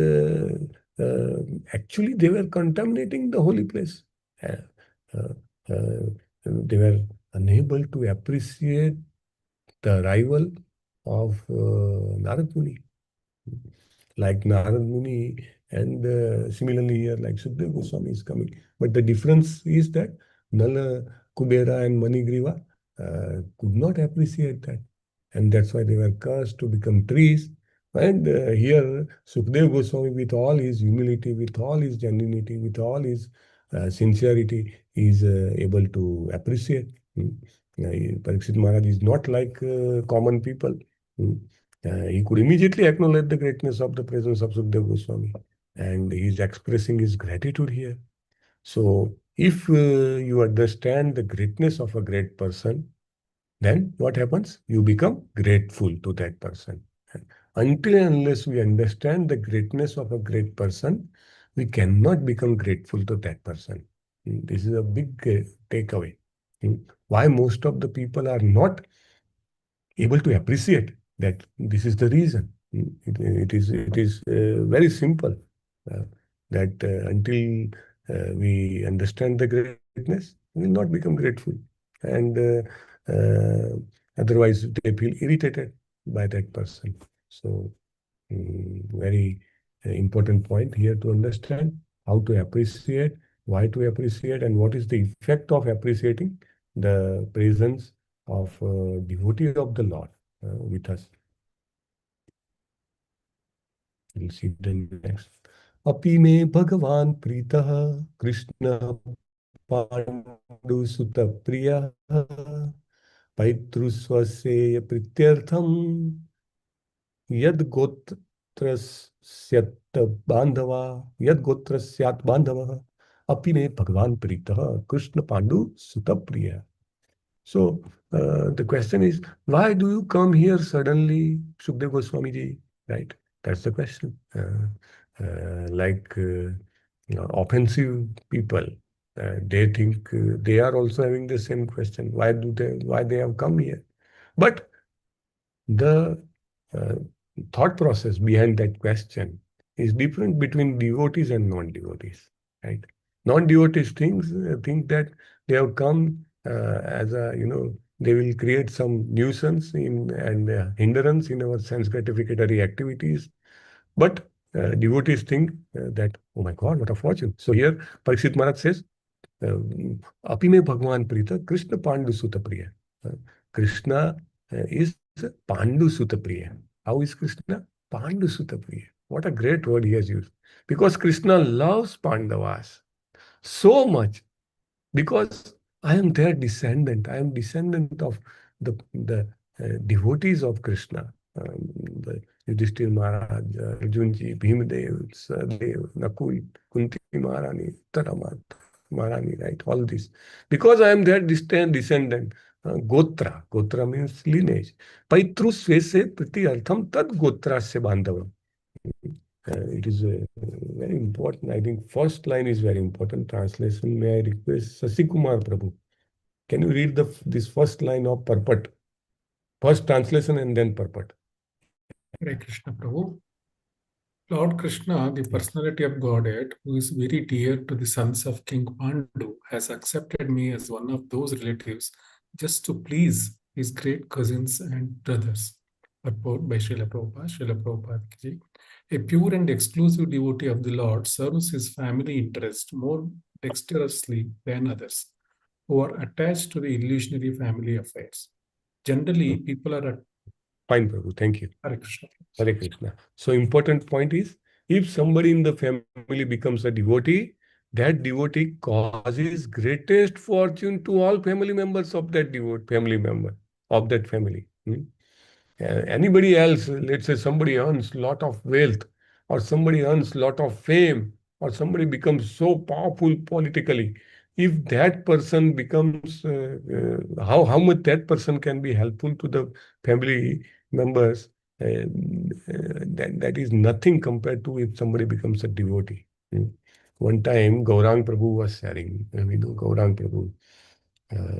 Speaker 2: actually, they were contaminating the holy place. They were unable to appreciate the arrival of Narad Muni. Like Narad Muni, and similarly here, like Sukdev Goswami is coming. But the difference is that Nala, Kubera and Manigriva could not appreciate that. And that's why they were cursed to become trees. And here, Sukdev Goswami, with all his humility, with all his genuinity, with all his sincerity, is able to appreciate. Parikshit Maharaj is not like common people. He could immediately acknowledge the greatness of the presence of Sukdev Goswami, and he is expressing his gratitude here. So, if you understand the greatness of a great person, then what happens? You become grateful to that person. Until and unless we understand the greatness of a great person, we cannot become grateful to that person. This is a big takeaway. Why most of the people are not able to appreciate that this is the reason. It is very simple that until we understand the greatness, we will not become grateful. And otherwise, they feel irritated by that person. So, very important point here to understand how to appreciate, why to appreciate, and what is the effect of appreciating the presence of devotee of the Lord with us. We'll see the next. Api me Bhagavan Pritaha Krishna Pandu Sutta Priya Paitru Swasya Prityartham Yad Gotrasyat Bandhava Api me Bhagavan Pritaha Krishna Pandu Sutta Priya. So the question is, why do you come here suddenly, Sukdev Goswami ji? Right? That's the question. Offensive people, they think they are also having the same question. Why they have come here? But the thought process behind that question is different between devotees and non-devotees. Right? Non-devotees think that they have come as a, they will create some nuisance and hindrance in our sense gratificatory activities. But devotees think that, oh my God, what a fortune. So here, Parikshit Maharaj says, Api me Bhagwan Prita, Krishna Pandu Sutta Priya. Krishna is Pandu Sutta Priya. How is Krishna? Pandu Sutta Priya. What a great word he has used. Because Krishna loves Pandavas. so much, because I am their descendant. I am descendant of the devotees of Krishna. The Yudhishthir Maharaj, Arjunji, Bhimdev, Sadev, Nakul, Kunti Maharani, Taramat Maharani, right? All this. Because I am their descendant. Gotra. Gotra means lineage. Paitru svese priti artham tad gotrasya bandhavam. It is very important. I think first line is very important. Translation, may I request Sasikumar Prabhu. Can you read this first line of purport? First translation and then purport.
Speaker 9: Hare Krishna Prabhu. Lord Krishna, the personality of Godhead, who is very dear to the sons of King Pandu, has accepted me as one of those relatives just to please his great cousins and brothers. Purport by Srila Prabhupada, Srila Prabhupada Ki. A pure and exclusive devotee of the Lord serves his family interest more dexterously than others, who are attached to the illusionary family affairs. Generally, people are
Speaker 2: Fine, Prabhu. Thank you.
Speaker 9: Hare Krishna.
Speaker 2: Hare Krishna. So important point is, if somebody in the family becomes a devotee, that devotee causes greatest fortune to all family members of that family member of that family. Anybody else, let's say somebody earns lot of wealth, or somebody earns lot of fame, or somebody becomes so powerful politically, if that person becomes, how much that person can be helpful to the family members, that is nothing compared to if somebody becomes a devotee. One time, Gaurang Prabhu was sharing, we know Gaurang Prabhu,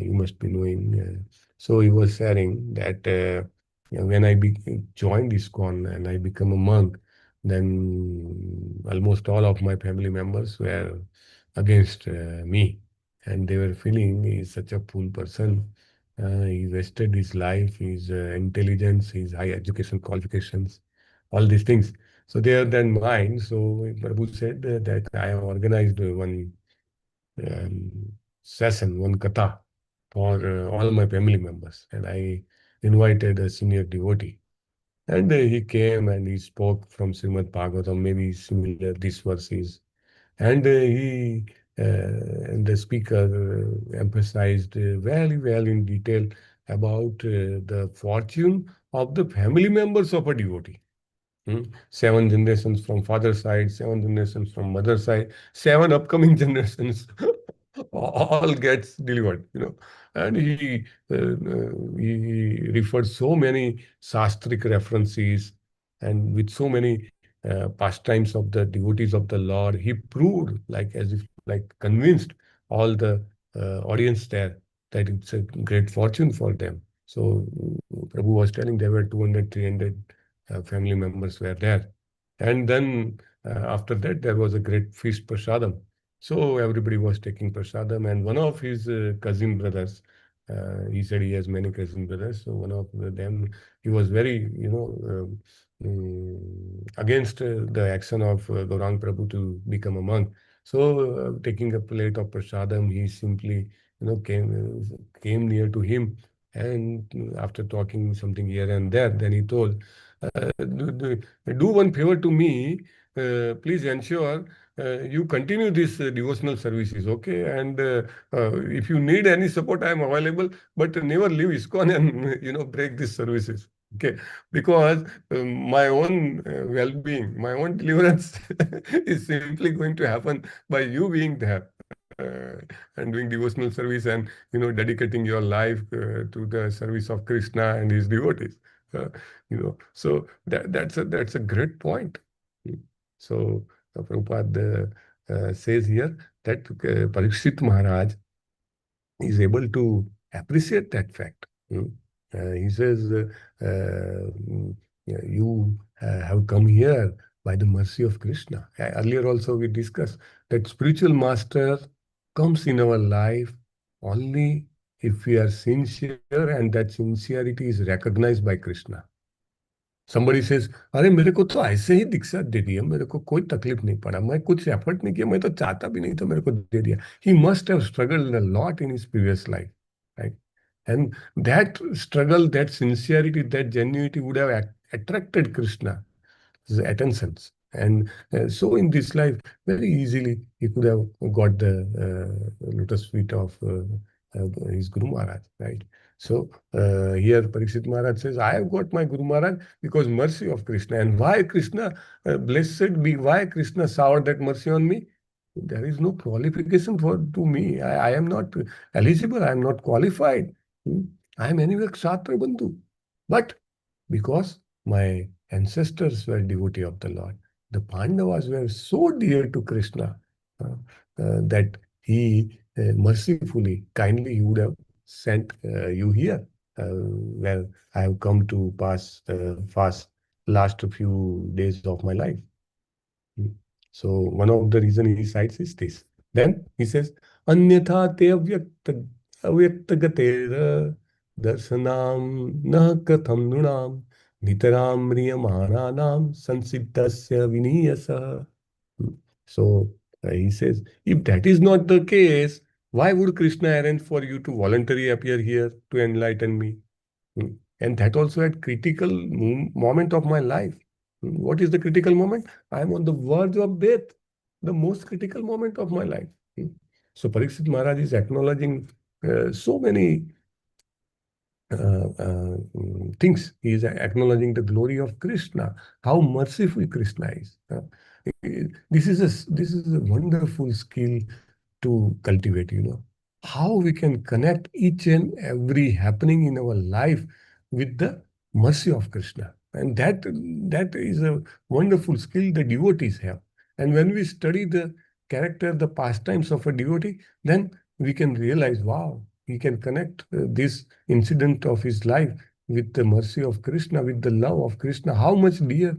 Speaker 2: you must be knowing. So he was sharing that when I joined ISKCON and I become a monk, then almost all of my family members were against me. And they were feeling he's such a fool person. He wasted his life, his intelligence, his high education qualifications, all these things. So they are then mine. So Prabhu said that I have organized one session, one katha for all my family members. And I invited a senior devotee. And he came and he spoke from Srimad Bhagavatam, maybe similar these verses. And the speaker emphasized very well in detail about the fortune of the family members of a devotee. 7 generations from father's side, 7 generations from mother's side, 7 upcoming generations all gets delivered, And he referred so many shastric references, and with so many pastimes of the devotees of the Lord, he proved, as if convinced all the audience there that it's a great fortune for them. So Prabhu was telling there were 200, 300 family members were there. And then after that, there was a great feast prasadam. So everybody was taking prasadam, and one of his cousin brothers, he said he has many cousin brothers. So one of them, he was very, against the action of Gaurang Prabhu to become a monk. So taking a plate of prasadam, he simply, came near to him, and after talking something here and there, then he told, do one favor to me, please ensure you continue this devotional services, okay? And if you need any support, I am available, but never leave ISKCON and, break these services, okay? Because my own well-being, my own deliverance is simply going to happen by you being there. And doing devotional service and dedicating your life to the service of Krishna and his devotees. So that's a great point. So Prabhupada says here that Parikshit Maharaj is able to appreciate that fact. He says, you have come here by the mercy of Krishna. Earlier also we discussed that spiritual master comes in our life only if we are sincere, and that sincerity is recognized by Krishna. Somebody says, अरे मेरे को तो ऐसे ही दीक्षा दे दिया, मेरे को कोई तकलीफ नहीं पड़ा, मैं कुछ एफर्ट नहीं किया, मैं तो चाहता भी नहीं था, मेरे को दे दिया. He must have struggled a lot in his previous life, right? And that struggle, that sincerity, that genuinity would have attracted Krishna's attentions. And so in this life, very easily, he could have got the lotus feet of his Guru Maharaj, right? So here Parikshit Maharaj says, I have got my Guru Maharaj because mercy of Krishna. And why Krishna, blessed be, why Krishna showered that mercy on me? There is no qualification to me. I am not eligible. I am not qualified. I am anyway Kshatriya Bandhu. But because my ancestors were devotee of the Lord, the Pandavas were so dear to Krishna that he mercifully, kindly, he would have sent you here, where I have come to pass fast last few days of my life. So one of the reasons he cites is this. Then he says, Anyatha te avyaktagatera darsanam na katham nunam nitaram riyamananam sansiddhasya viniyasa. So he says, if that is not the case, why would Krishna arrange for you to voluntarily appear here to enlighten me? And that also at critical moment of my life. What is the critical moment? I am on the verge of death, the most critical moment of my life. So Parikshit Maharaj is acknowledging so many things. He is acknowledging the glory of Krishna, how merciful Krishna is. This is a wonderful skill to cultivate, how we can connect each and every happening in our life with the mercy of Krishna. And that is a wonderful skill the devotees have. And when we study the character, the pastimes of a devotee, then we can realize, wow, he can connect this incident of his life with the mercy of Krishna, with the love of Krishna, how much dear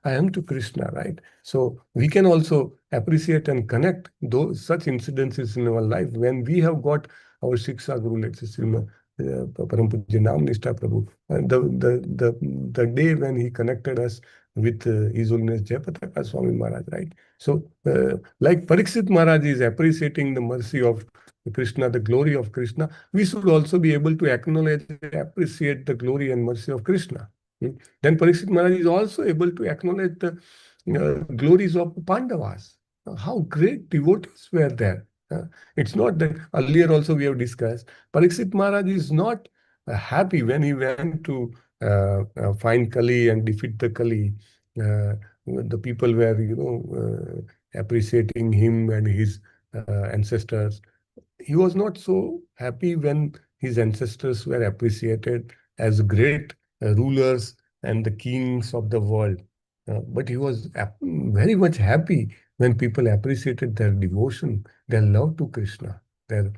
Speaker 2: I am to Krishna, right? So we can also appreciate and connect those such incidences in our life when we have got our Shiksha Guru, let's say Srimad Param Pujya Nam Nishtha Prabhu, the day when he connected us with His Holiness Jayapataka Swami Maharaj, right? So like Parikshit Maharaj is appreciating the mercy of Krishna, the glory of Krishna, we should also be able to acknowledge and appreciate the glory and mercy of Krishna. Then Parikshit Maharaj is also able to acknowledge the glories of Pandavas. How great devotees were there. It's not that earlier also we have discussed. Parikshit Maharaj is not happy when he went to find Kali and defeat the Kali. The people were, appreciating him and his ancestors. He was not so happy when his ancestors were appreciated as great rulers and the kings of the world. But he was very much happy when people appreciated their devotion, their love to Krishna, their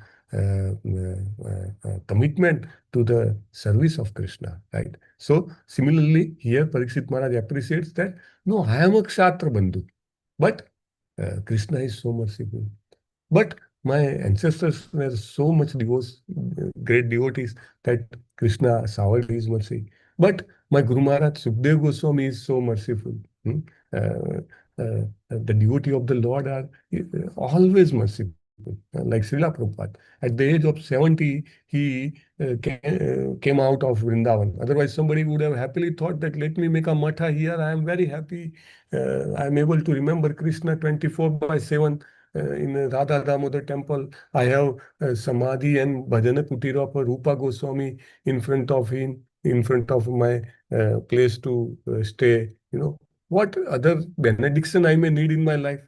Speaker 2: commitment to the service of Krishna, right? So similarly, here Parikshit Maharaj appreciates that, no, I am a Kshatra Bandhu, but Krishna is so merciful. But my ancestors were so much great devotees that Krishna showered his mercy. But my Guru Maharaj Sukdev Goswami is so merciful. The devotee of the Lord are always merciful. Like Srila Prabhupada. At the age of 70, he came out of Vrindavan. Otherwise, somebody would have happily thought that, let me make a matha here. I am very happy. I am able to remember Krishna 24/7 in Radha Damodar temple. I have Samadhi and Bhajana Kutira of Rupa Goswami in front of him, in front of my place to stay. What other benediction I may need in my life?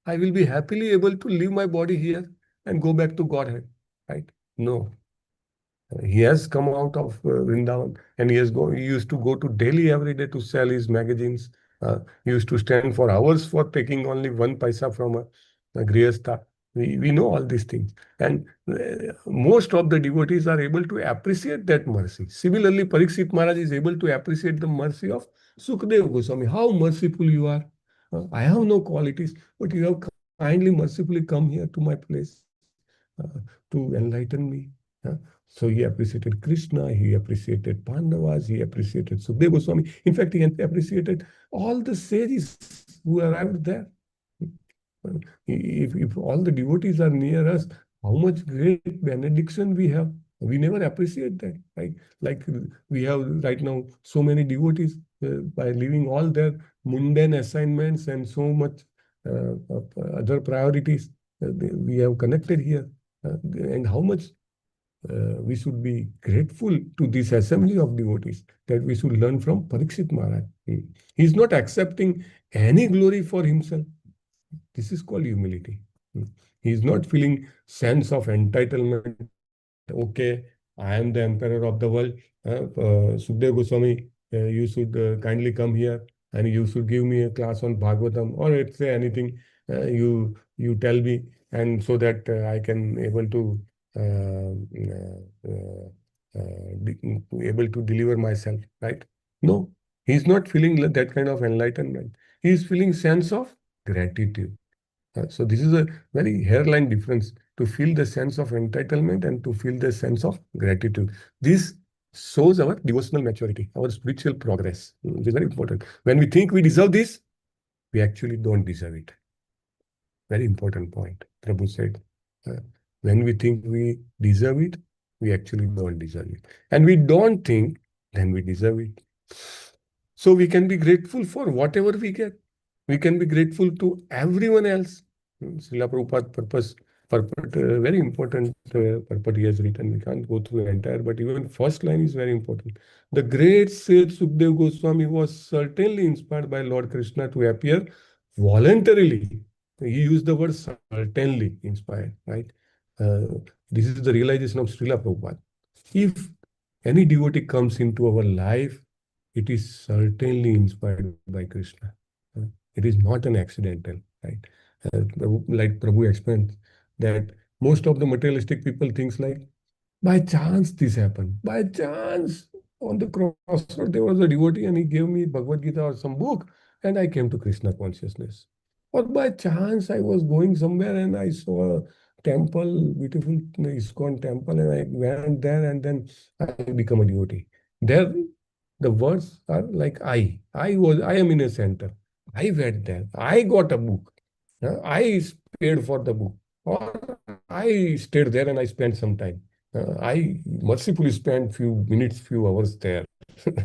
Speaker 2: I will be happily able to leave my body here and go back to Godhead, right? No. He has come out of Vrindavan and he used to go to Delhi every day to sell his magazines. He used to stand for hours for taking only 1 paisa from a grihastha. We know all these things. And most of the devotees are able to appreciate that mercy. Similarly, Parikshit Maharaj is able to appreciate the mercy of Sukdev Goswami. How merciful you are. I have no qualities, but you have kindly, mercifully come here to my place to enlighten me. So he appreciated Krishna, he appreciated Pandavas, he appreciated Sukdev Goswami. In fact, he appreciated all the sages who arrived there. If all the devotees are near us, how much great benediction we have. We never appreciate that, right? Like we have right now so many devotees by leaving all their mundane assignments and so much other priorities, we have connected here. And how much we should be grateful to this assembly of devotees that we should learn from Parikshit Maharaj. He is not accepting any glory for himself. This is called humility. He is not feeling sense of entitlement. Okay, I am the emperor of the world. Sukdev Goswami, you should kindly come here and you should give me a class on Bhagavatam, or let's say anything you tell me, and so that I can able to deliver myself, right? No, he's not feeling that kind of enlightenment. He is feeling sense of gratitude. So this is a very hairline difference, to feel the sense of entitlement and to feel the sense of gratitude. This shows our devotional maturity, our spiritual progress. It is very important. When we think we deserve this, we actually don't deserve it. Very important point. Prabhu said, when we think we deserve it, we actually don't deserve it. And we don't think, then we deserve it. So we can be grateful for whatever we get. We can be grateful to everyone else. Srila Prabhupada purport, very important purport he has written. We can't go through the entire, but even first line is very important. The great sage Sukdev Goswami was certainly inspired by Lord Krishna to appear voluntarily. He used the word certainly inspired, right? This is the realization of Srila Prabhupada. If any devotee comes into our life, it is certainly inspired by Krishna. It is not an accidental, right? Like Prabhu explained, that most of the materialistic people thinks like, by chance this happened. By chance, on the crossroad, there was a devotee and he gave me Bhagavad Gita or some book, and I came to Krishna consciousness. Or by chance, I was going somewhere and I saw a temple, beautiful ISKCON temple, and I went there and then I become a devotee. There, the words are like I am in a center. I went there. I got a book. I paid for the book. Or I stayed there and I spent some time. I mercifully spent few minutes, few hours there,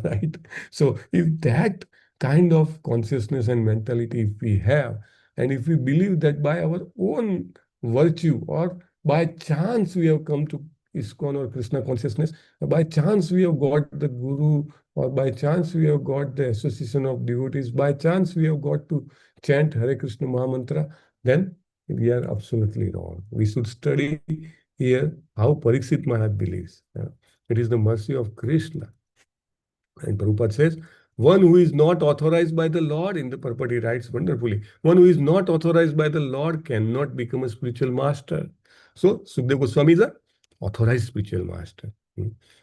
Speaker 2: right? So if that kind of consciousness and mentality if we have, and if we believe that by our own virtue or by chance we have come to ISKCON or Krishna consciousness, by chance we have got the Guru, or by chance we have got the association of devotees, by chance we have got to chant Hare Krishna Mahamantra, then we are absolutely wrong. We should study here how Parikshit Maharaj believes. It is the mercy of Krishna. And Prabhupada says, one who is not authorized by the Lord, in the purport he writes wonderfully, one who is not authorized by the Lord cannot become a spiritual master. So Sukdev Goswami is an authorized spiritual master.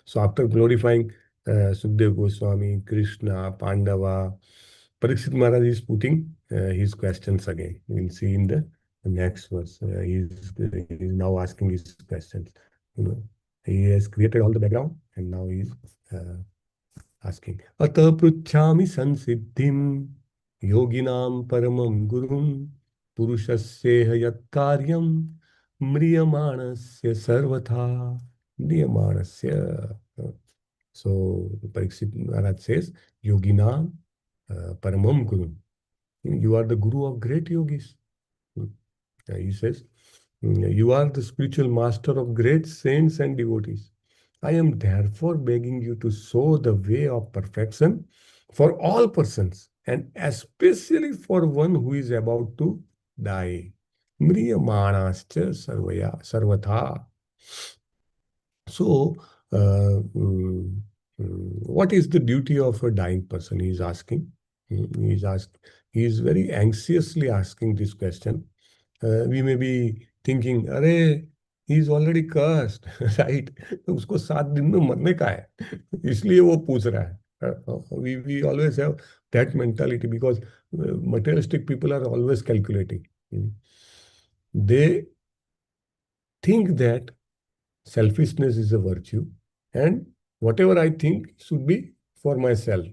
Speaker 2: So after glorifying Sukdev Goswami, Krishna, Pandava, Parikshit Maharaj is putting his questions again. We will see in the next verse. He is now asking his questions. He has created all the background and now he is asking. Ata pruchhami sansiddhim yoginam paramam gurum purushasya yat karyam mriyamanasya sarvatha mriyamanasya. So Parikshit Maharaj says, yoginam paramam gurum. You are the guru of great yogis. He says, you are the spiritual master of great saints and devotees. I am therefore begging you to show the way of perfection for all persons, and especially for one who is about to die. Mriyamanascha sarvatha. So, what is the duty of a dying person? He is asking. He is very anxiously asking this question. We may be thinking, "Arey, he is already cursed," right? उसको 7 दिन में मरने का है, इसलिए वो पूछ रहा है. We always have that mentality because materialistic people are always calculating. They think that selfishness is a virtue, and whatever I think should be for myself,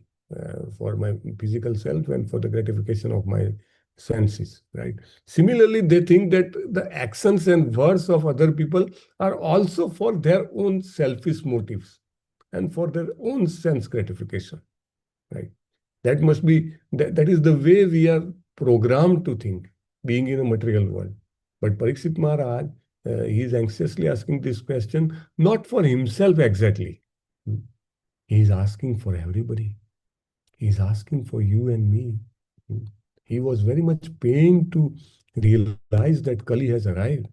Speaker 2: for my physical self, and for the gratification of my senses, right? Similarly, they think that the actions and words of other people are also for their own selfish motives and for their own sense gratification, right? That must be, that is the way we are programmed to think, being in a material world. But Parikshit Maharaj, he is anxiously asking this question, not for himself exactly. He is asking for everybody. He is asking for you and me. He was very much pained to realize that Kali has arrived.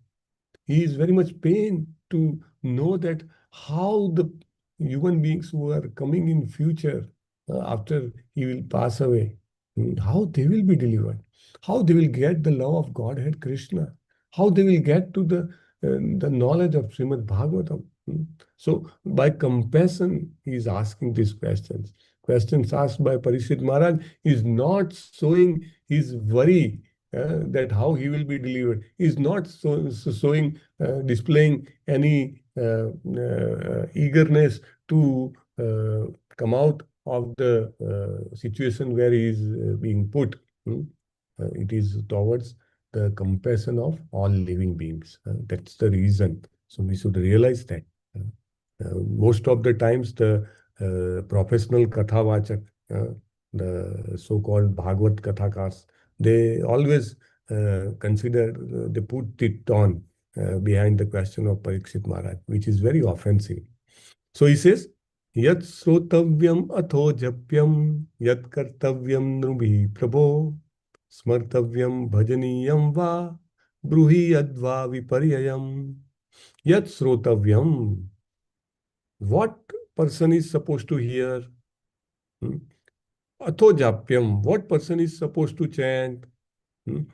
Speaker 2: He is very much pained to know that how the human beings who are coming in future, after he will pass away, how they will be delivered, how they will get the love of Godhead Krishna, how they will get to the knowledge of Srimad Bhagavatam. So by compassion, he is asking these questions. Questions asked by Parikshit Maharaj is not showing his worry that how he will be delivered. He is not showing, displaying any eagerness to come out of the situation where he is being put. It is towards the compassion of all living beings. That's the reason. So we should realize that. Most of the times the professional Kathavachak, the so-called Bhagavad Kathakars, they always consider, they put it on behind the question of Parikshit Maharaj, which is very offensive. So he says, Yat srotavyam atho japyam, yat kartavyam nrubi prabho, smartavyam bhajaniyam va, bruhi yadva viparyayam. Yat srotavyam. What person is supposed to hear? Atho japyam. What person is supposed to chant?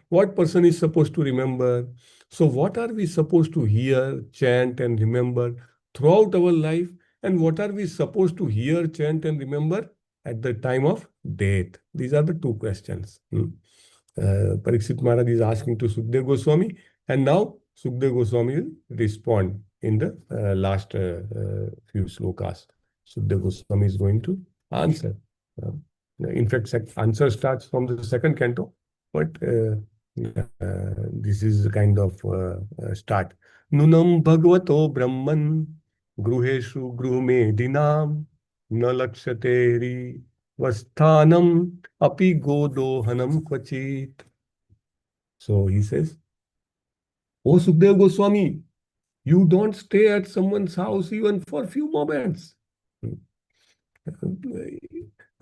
Speaker 2: What person is supposed to remember? So what are we supposed to hear, chant and remember throughout our life? And what are we supposed to hear, chant and remember at the time of death? These are the two questions. Parikshit Maharaj is asking to Sukdev Goswami, and now Sukdev Goswami will respond in the last few slokas. Sukdev Goswami is going to answer. In fact, answer starts from the second canto, but this is a kind of start. Nunam Bhagavato Brahman Gruheshu Grumedinam Na Lakshateri Vasthanam Api Godohanam Kvachit. So he says, O Sukdev Goswami, you don't stay at someone's house even for a few moments.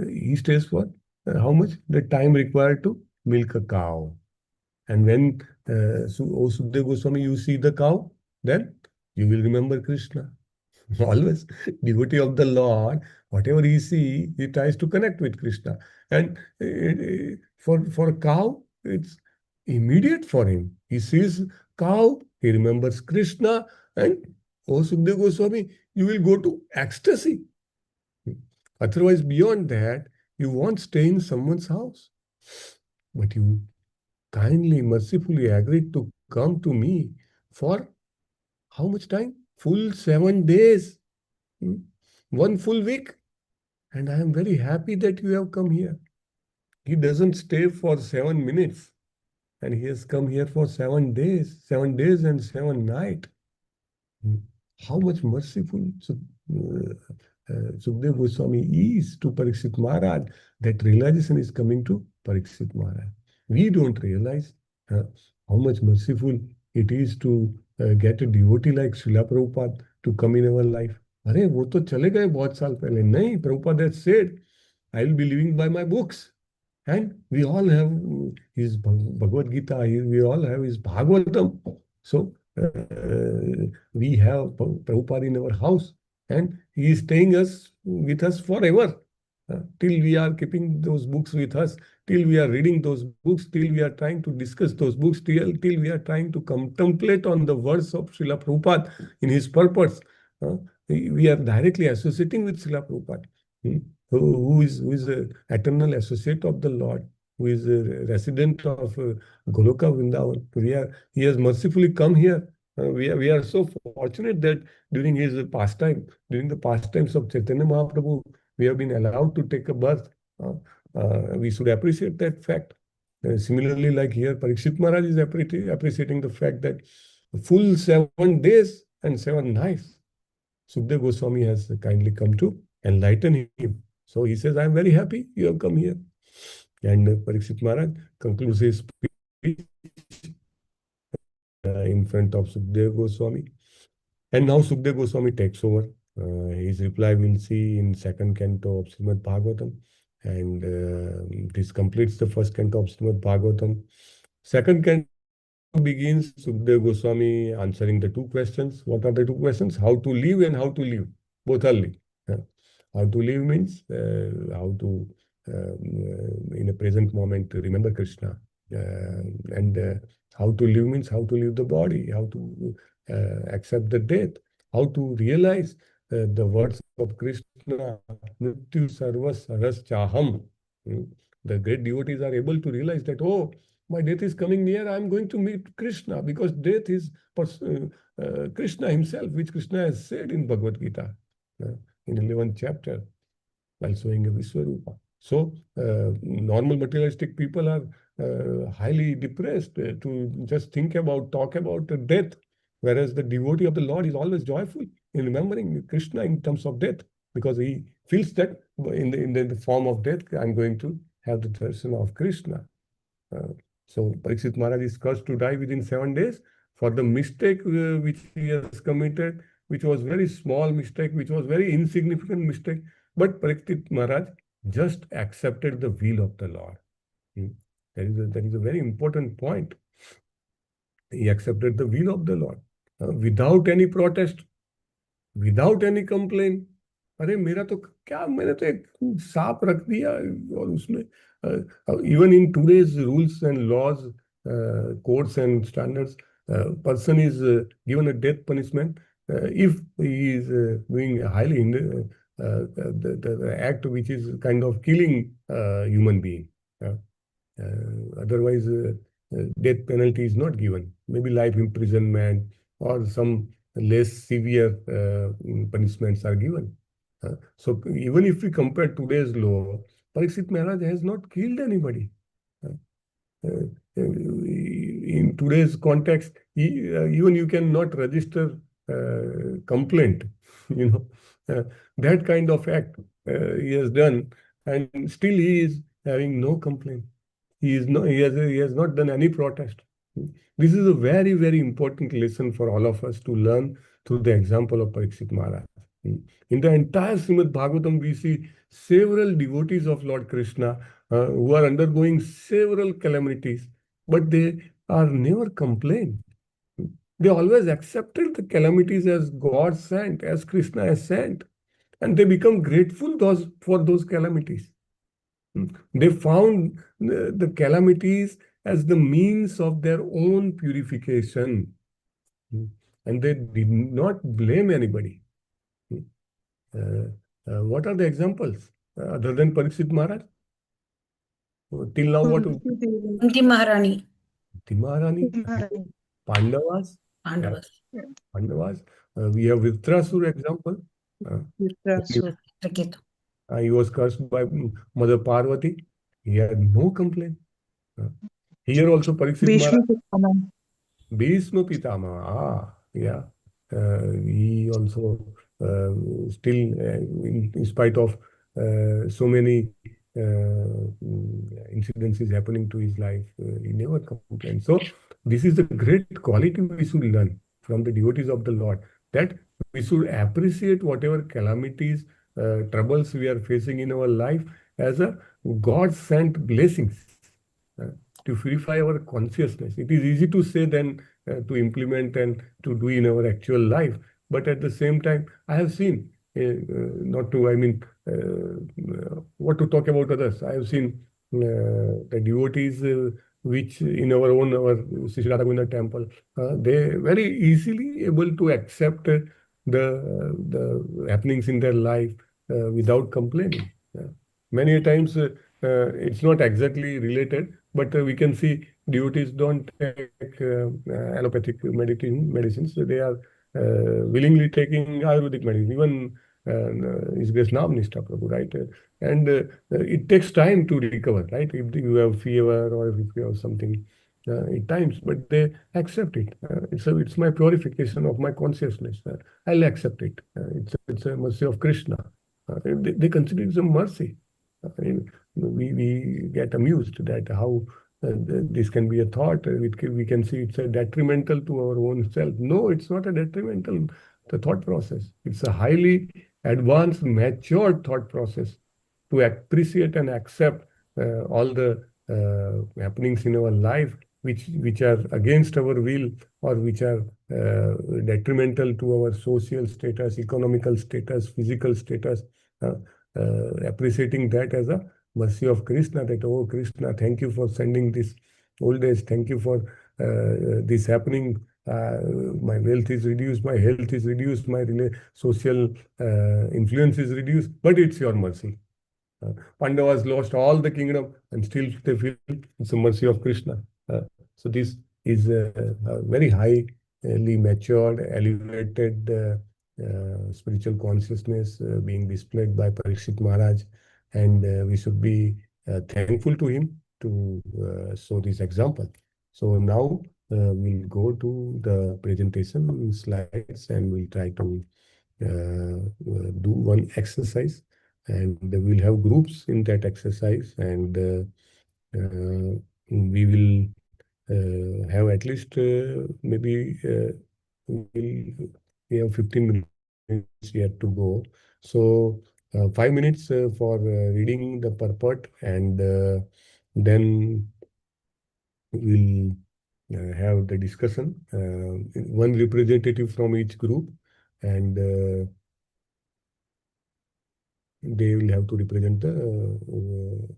Speaker 2: He stays for how much? The time required to milk a cow. And when, O Sukdev Goswami, you see the cow, then you will remember Krishna. Always, devotee of the Lord, whatever he sees, he tries to connect with Krishna. And for a cow, it's immediate for him. He sees cow, he remembers Krishna, and O Sukdev Goswami, you will go to ecstasy. Otherwise, beyond that, you won't stay in someone's house. But you kindly, mercifully agreed to come to me for how much time? Full 7 days. 1 full week. And I am very happy that you have come here. He doesn't stay for 7 minutes. And he has come here for 7 days. 7 days and 7 nights. How much merciful Sukdev Goswami is to Parikshit Maharaj, that realization is coming to Parikshit Maharaj. We don't realize how much merciful it is to get a devotee like Srila Prabhupada to come in our life. अरे वो तो चले गए बहुत साल पहले. नहीं, Prabhupada has said, I will be living by my books. And we all have his Bhagavad Gita, we all have his Bhagavatam. So we have Prabhupada in our house, and he is staying with us forever. Till we are keeping those books with us, till we are reading those books, till we are trying to discuss those books, till we are trying to contemplate on the words of Srila Prabhupada in his purpose. We are directly associating with Srila Prabhupada, who is an eternal associate of the Lord, who is a resident of Goloka Vrindavan. He has mercifully come here. We are so fortunate that during his pastime, during the pastimes of Chaitanya Mahaprabhu, we have been allowed to take a birth. We should appreciate that fact. Similarly, like here, Parikshit Maharaj is appreciating the fact that full 7 days and 7 nights, Sukdev Goswami has kindly come to enlighten him So he says, I'm very happy you have come here. And Parikshit Maharaj concludes his speech in front of Sukadeva Goswami. And now Sukadeva Goswami takes over. His reply we'll see in second canto of Srimad Bhagavatam. And this completes the first canto of Srimad Bhagavatam. Second canto begins Sukadeva Goswami answering the two questions. What are the two questions? How to live and how to live. Both are live. How to live means how to, in a present moment, remember Krishna. And how to live means how to live the body, how to accept the death, how to realize the words of Krishna, Mrityu Sarva Saras Chaham. The great devotees are able to realize that, oh, my death is coming near, I am going to meet Krishna, because death is Krishna himself, which Krishna has said in Bhagavad Gita, in 11th chapter, while showing a Vishwarupa. So, normal materialistic people are highly depressed to just talk about the death, whereas the devotee of the Lord is always joyful in remembering Krishna in terms of death, because he feels that in the form of death, I'm going to have the darshan of Krishna. So Parikshit Maharaj is cursed to die within 7 days for the mistake which he has committed, which was very small mistake, which was very insignificant mistake. But Parikshit Maharaj just accepted the will of the Lord. That is a very important point. He accepted the will of the Lord without any protest, without any complaint. अरे मेरा तो क्या, मैंने तो एक सांप रख दिया और उसमें even in today's rules and laws, codes and standards, person is given a death punishment if he is doing highly the act which is kind of killing human being. Otherwise, death penalty is not given. Maybe life imprisonment or some less severe punishments are given. So even if we compare today's law, Parikshit Maharaj has not killed anybody. In today's context, even you cannot register complaint. That kind of act he has done, and still he is having no complaint. He has not done any protest. This is a very, very important lesson for all of us to learn through the example of Parikshit Maharaj. In the entire Srimad Bhagavatam, we see several devotees of Lord Krishna who are undergoing several calamities, but they are never complained. They always accepted the calamities as God sent, as Krishna has sent, and they become grateful for those calamities. They found the calamities as the means of their own purification, and they did not blame anybody. What are the examples other than Parikshit Maharaj? Till now, what?
Speaker 8: Kunti Maharani.
Speaker 2: Kunti Maharani, Pandavas. Pandavas. We have Vritrasura example. He was cursed by Mother Parvati. He had no complaint. Here also Parikshit Maharaj. Bhishma Pitama. Yeah. He also still, in spite of so many incidences happening to his life, he never complained. So this is the great quality we should learn from the devotees of the Lord, that we should appreciate whatever calamities, troubles we are facing in our life as a God-sent blessings to purify our consciousness. It is easy to say than to implement and to do in our actual life. But at the same time, I have seen, what to talk about others. I have seen the devotees which in our Srila Govinda temple, they very easily able to accept the happenings in their life without complaining. Many times it's not exactly related, but we can see devotees don't take allopathic medicines. They are willingly taking Ayurvedic medicine, even His Grace Namnishta Prabhu, right? And it takes time to recover, right? If you have fever or if you have something, at times, but they accept it. It's my purification of my consciousness. I'll accept it. It's a mercy of Krishna. They consider it as a mercy. We get amused that how this can be a thought. We can see it's a detrimental to our own self. No, it's not a detrimental the thought process. It's a highly advanced, matured thought process to appreciate and accept all the happenings in our life which are against our will or which are detrimental to our social status, economical status, physical status. Appreciating that as a mercy of Krishna, that, oh Krishna, thank you for sending this old age, thank you for this happening. My wealth is reduced, my health is reduced, my social influence is reduced, but it's your mercy. Pandavas lost all the kingdom and still they feel it's a mercy of Krishna. So this is a very highly matured, elevated spiritual consciousness being displayed by Parikshit Maharaj, and we should be thankful to him to show this example. So now we'll go to the presentation slides and we'll try to do one exercise, and we'll have groups in that exercise, and we will have at least maybe we have 15 minutes yet to go. So 5 minutes for reading the purport, and then we'll have the discussion. One representative from each group, and they will have to represent the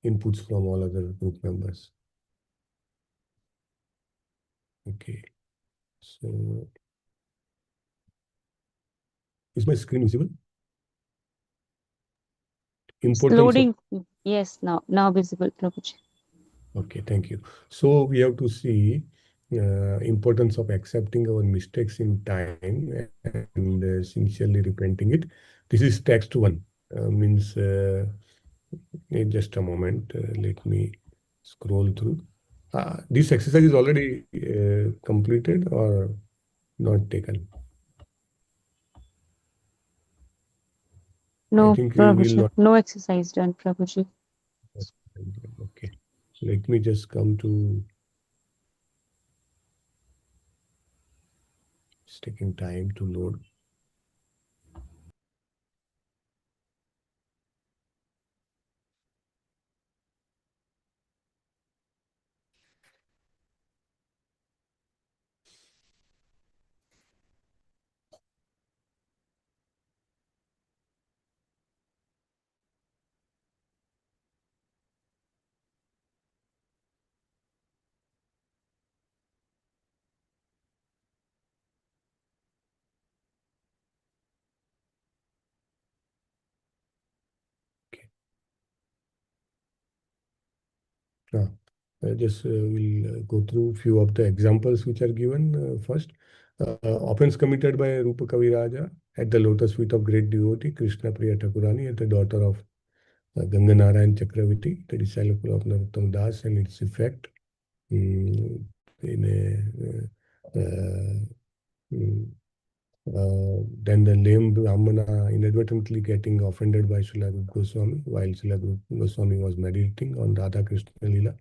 Speaker 2: inputs from all other group members. Okay, so is my screen visible?
Speaker 7: It's loading. Yes, now visible, Prabhuji.
Speaker 2: Okay, thank you. So we have to see importance of accepting our mistakes in time and sincerely repenting it. This is text 1. Means just a moment. Let me scroll through. This exercise is already completed or not taken?
Speaker 7: No,
Speaker 2: I think
Speaker 7: Prabhuji. No exercise done, Prabhuji.
Speaker 2: Okay. Let me just come to. It's taking time to load. I just will go through a few of the examples which are given first. Offense committed by Rupa Kaviraja at the lotus feet of great devotee Krishna Priya Thakurani, and the daughter of Ganga Narayan Chakravarti, the disciple of Narottam Das, and its effect in then the lame Brahmana inadvertently getting offended by Srila Rupa Goswami while Srila Rupa Goswami was meditating on Radha Krishna Leela.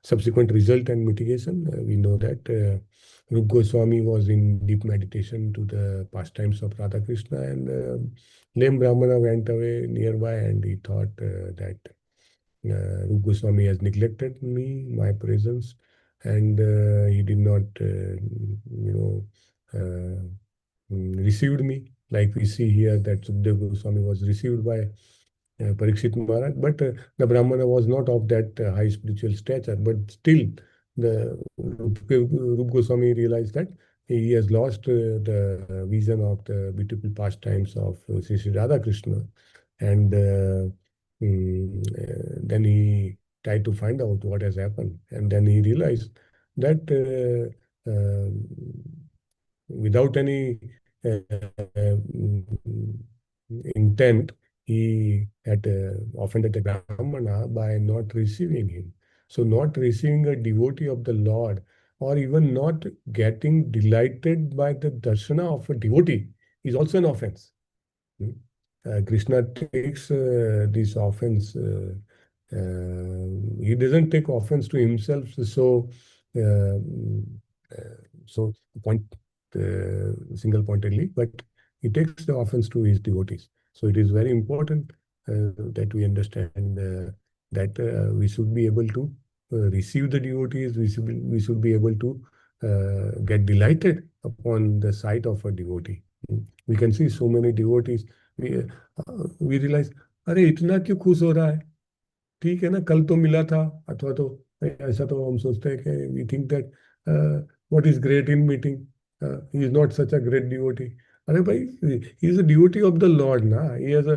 Speaker 2: Subsequent result and mitigation, we know that Rupa Goswami was in deep meditation to the pastimes of Radha Krishna, and lame Brahmana went away nearby, and he thought that Rupa Goswami has neglected me, my presence, and he did not, received me, like we see here that Sukadeva Goswami was received by Parikshit Maharaj, but the Brahmana was not of that high spiritual stature. But still, the Rupa Goswami realized that he has lost the vision of the beautiful pastimes of Sri Radha Krishna, and then he tried to find out what has happened, and then he realized that without any intent, he had offended the Brahmana by not receiving him. So not receiving a devotee of the Lord, or even not getting delighted by the darshana of a devotee, is also an offense. Krishna takes this offense. He doesn't take offense to himself. So, so point single pointedly, but he takes the offense to his devotees. So it is very important that we understand that we should be able to receive the devotees. We should be able to get delighted upon the sight of a devotee. We can see so many devotees. We realize, अरे इतना क्यों खुश हो रहा है? ठीक है ना, कल तो मिला था, अथवा तो ऐसा तो हम सोचते हैं कि we think that what is great in meeting, he is not such a great devotee. अरे भाई, he is a devotee of the Lord, ना? He has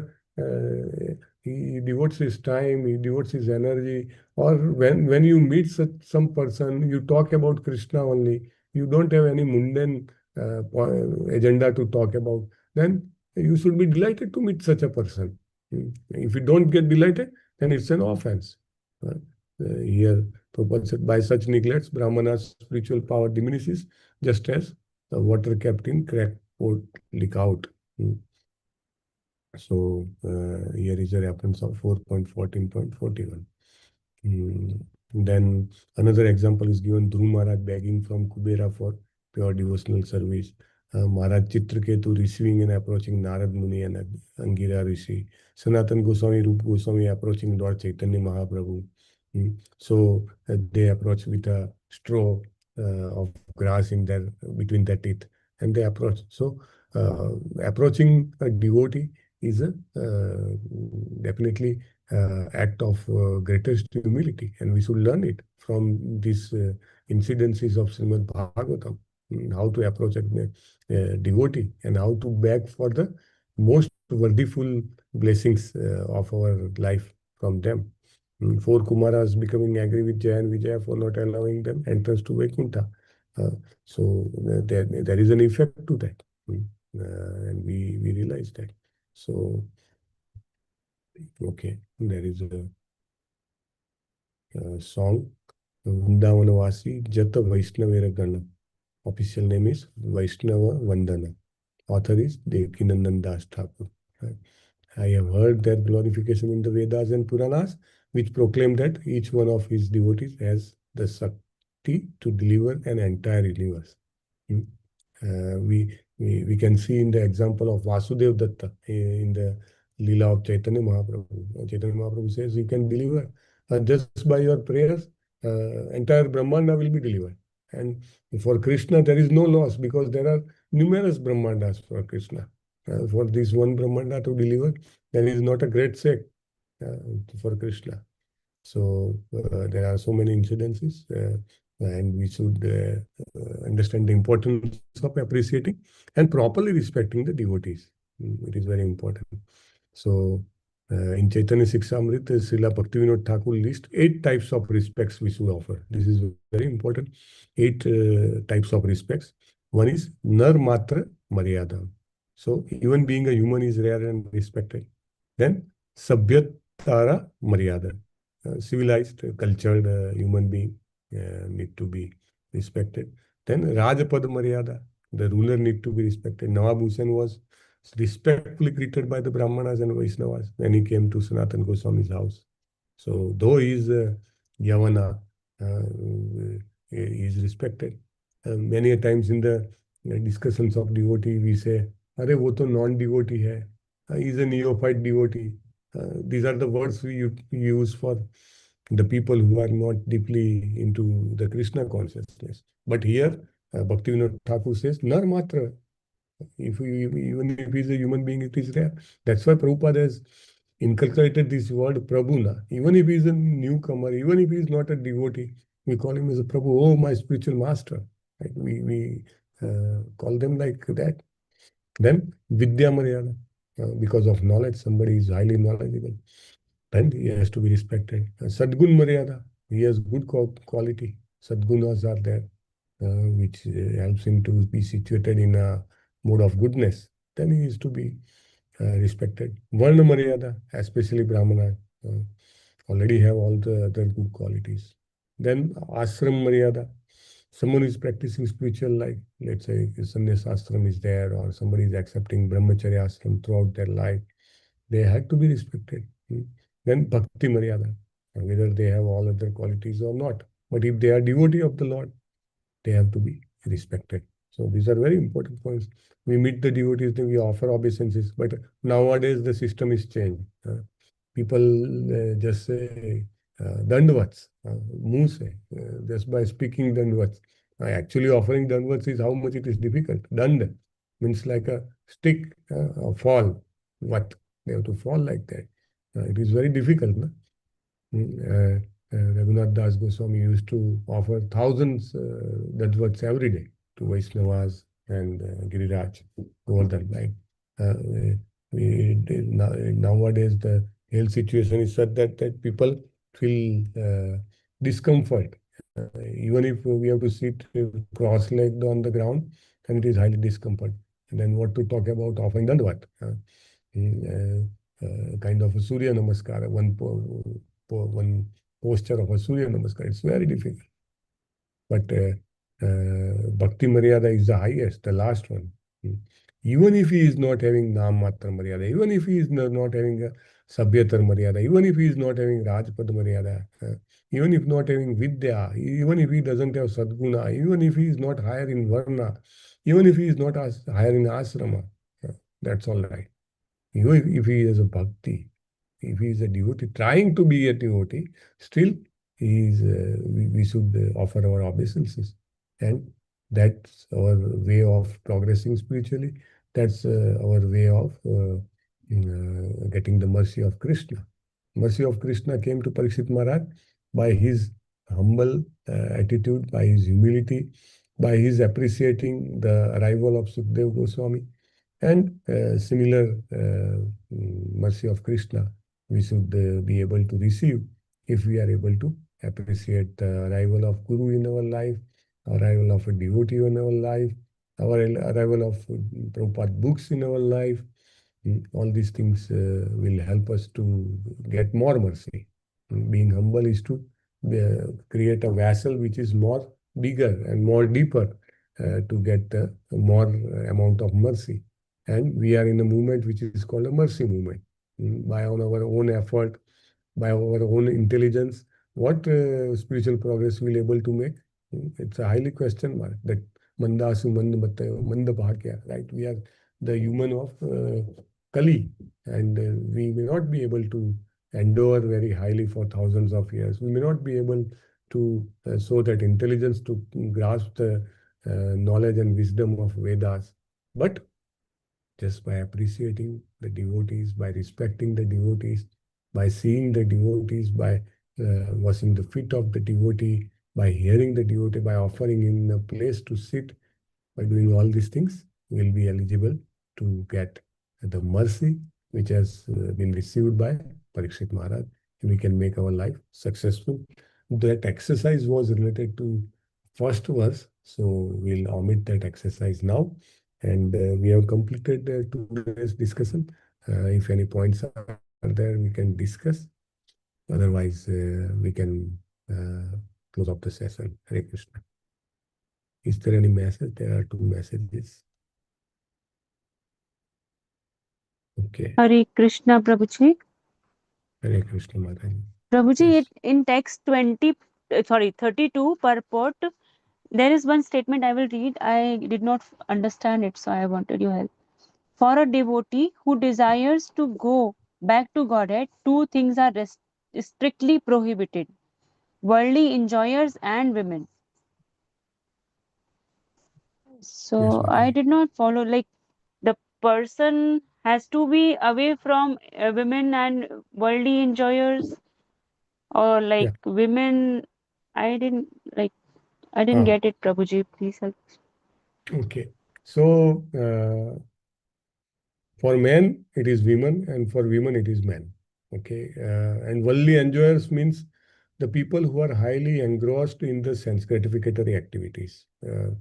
Speaker 2: he devotes his time, he devotes his energy. Or when you meet some person, you talk about Krishna only. You don't have any mundane agenda to talk about. Then you should be delighted to meet such a person. If you don't get delighted, then it's an offense. Here, Prabhupada said, by such neglects, Brahmana's spiritual power diminishes, just as the water kept in cracked pot leak out. So here is a reference of 4.14.41. Then another example is given, Dhruv Maharaj begging from Kubera for pure devotional service. Maharaj Chitraketu receiving and approaching Narad Muni and Angira Rishi. Sanatan Goswami, Rup Goswami approaching Lord Chaitanya Mahaprabhu. So they approach with a straw of grass in their between their teeth, and they approach. So approaching a devotee is a definitely act of greatest humility, and we should learn it from these incidences of Srimad Bhagavatam. How to approach a devotee and how to beg for the most worthiful blessings of our life from them. 4 Kumaras becoming angry with Jaya and Vijaya for not allowing them entrance to Vaikuntha. So there is an effect to that, and we realize that. So, okay, there is a song, Vrindavanavasi Jata Vaishnavera Gana. Official name is Vaishnava Vandana. Author is Devkinandan Das Thakur. I have heard their glorification in the Vedas and Puranas, which proclaim that each one of his devotees has the Shakti to deliver an entire universe. We can see in the example of Vasudev Datta in the Leela of Chaitanya Mahaprabhu. Chaitanya Mahaprabhu says, you can deliver just by your prayers, entire Brahmanda will be delivered. And for Krishna, there is no loss because there are numerous Brahmandas for Krishna. For this one Brahmanda to deliver, there is not a great sake for Krishna. So there are so many incidences, and we should understand the importance of appreciating and properly respecting the devotees. It is very important. So in Chaitanya Shikshamrita, Srila Bhaktivinoda Thakur lists 8 types of respects we should offer. This is very important. 8 types of respects. One is Nar Matra Maryada. So even being a human is rare and respected. Then Sabhyatara Maryada. Civilized, cultured human being need to be respected. Then Rajapad Maryada. The ruler need to be respected. Nawab Hussain was respectfully greeted by the Brahmanas and Vaishnavas when he came to Sanatan Goswami's house. So though he is Yavana, he is respected. Many a times in the discussions of devotee, we say, "Arey, wo to non-devotee hai. He is a neophyte devotee." These are the words we use for the people who are not deeply into the Krishna consciousness. But here, Bhaktivinoda Thakur says, "Nar matra." Even if he is a human being, it is rare. That's why Prabhupada has inculcated this word Prabhuna. Even if he is a newcomer, even if he is not a devotee, we call him as a Prabhu. Oh, my spiritual master. Right? We call them like that. Then Vidya Maryada. Because of knowledge, somebody is highly knowledgeable. Then he has to be respected. Sadgun Maryada. He has good quality. Sadgunas are there, which helps him to be situated in a mode of goodness. Then he is to be respected. Varna Maryada, especially Brahmana, already have all the other good qualities. Then Ashram Maryada. Someone is practicing spiritual life, let's say Sannyas Ashram is there, or somebody is accepting Brahmacharya Ashram throughout their life. they had to be respected. Then Bhakti Maryada, whether they have all other qualities or not. But if they are devotee of the Lord, they have to be respected. So these are very important points. We meet the devotees, then we offer obeisances. But nowadays the system is changed. People just say dandavats, muh se, just by speaking dandavats. Actually offering dandavats is how much it is difficult. Dand means like a stick, a fall. What? They have to fall like that. It is very difficult. No? Raghunath Das Goswami used to offer thousands dandavats every day to Vaishnavas and Giriraj, Govardhan. Right? Nowadays, the health situation is such that people feel discomfort. Even if we have to sit cross-legged on the ground, then it is highly discomfort. And then what to talk about offering dandavat? Kind of a Surya Namaskar, one posture of a Surya Namaskar. It's very difficult. But Bhakti Maryada is the highest, the last one. Even if he is not having Nam Matra Maryada, even if he is not having a Sabhyatar Maryada, even if he is not having Rajpad Maryada, even if not having Vidya, even if he doesn't have Sadguna, even if he is not higher in Varna, even if he is not higher in Asrama, that's all right. Even if he is a Bhakti, if he is a devotee, trying to be a devotee, still he is, we should offer our obeisances. And that's our way of progressing spiritually. That's our way of getting the mercy of Krishna. Mercy of Krishna came to Parikshit Maharaj by his humble attitude, by his humility, by his appreciating the arrival of Sukadeva Goswami. And similar mercy of Krishna we should be able to receive if we are able to appreciate the arrival of Guru in our life, arrival of a devotee in our life, our arrival of Prabhupada books in our life. All these things will help us to get more mercy. Being humble is to create a vessel which is more bigger and more deeper to get more amount of mercy. And we are in a movement which is called a mercy movement. By on our own effort, by our own intelligence, what spiritual progress we'll able to make? It's a highly question mark. That mandasu manda bhagya, right? We are the human of Kali, and we may not be able to endure very highly for thousands of years. We may not be able to show that intelligence to grasp the knowledge and wisdom of Vedas. But just by appreciating the devotees, by respecting the devotees, by seeing the devotees, by washing the feet of the devotee, by hearing the devotee, by offering him a place to sit, by doing all these things, we will be eligible to get the mercy which has been received by Parikshit Maharaj. And we can make our life successful. That exercise was related to first verse, so we'll omit that exercise now. And we have completed today's discussion. If any points are there, we can discuss. Otherwise, we can close up the session. Hare Krishna. Is there any message? There are 2 messages. Okay.
Speaker 7: Hare Krishna, Prabhuji.
Speaker 2: Hare Krishna, Mataji.
Speaker 7: Prabhuji,
Speaker 2: Yes.
Speaker 7: in text 32 purport, there is one statement I will read. I did not understand it, so I wanted your help. For a devotee who desires to go back to Godhead, 2 things are strictly prohibited: worldly enjoyers and women. So
Speaker 2: Yes,
Speaker 7: I
Speaker 2: Mataji.
Speaker 7: did not follow, like the person has to be away from women and worldly enjoyers, or like women. I didn't get it, Prabhuji. Please help.
Speaker 2: Okay. So, for men, it is women, and for women, it is men. Okay. And worldly enjoyers means the people who are highly engrossed in the sense gratificatory activities. The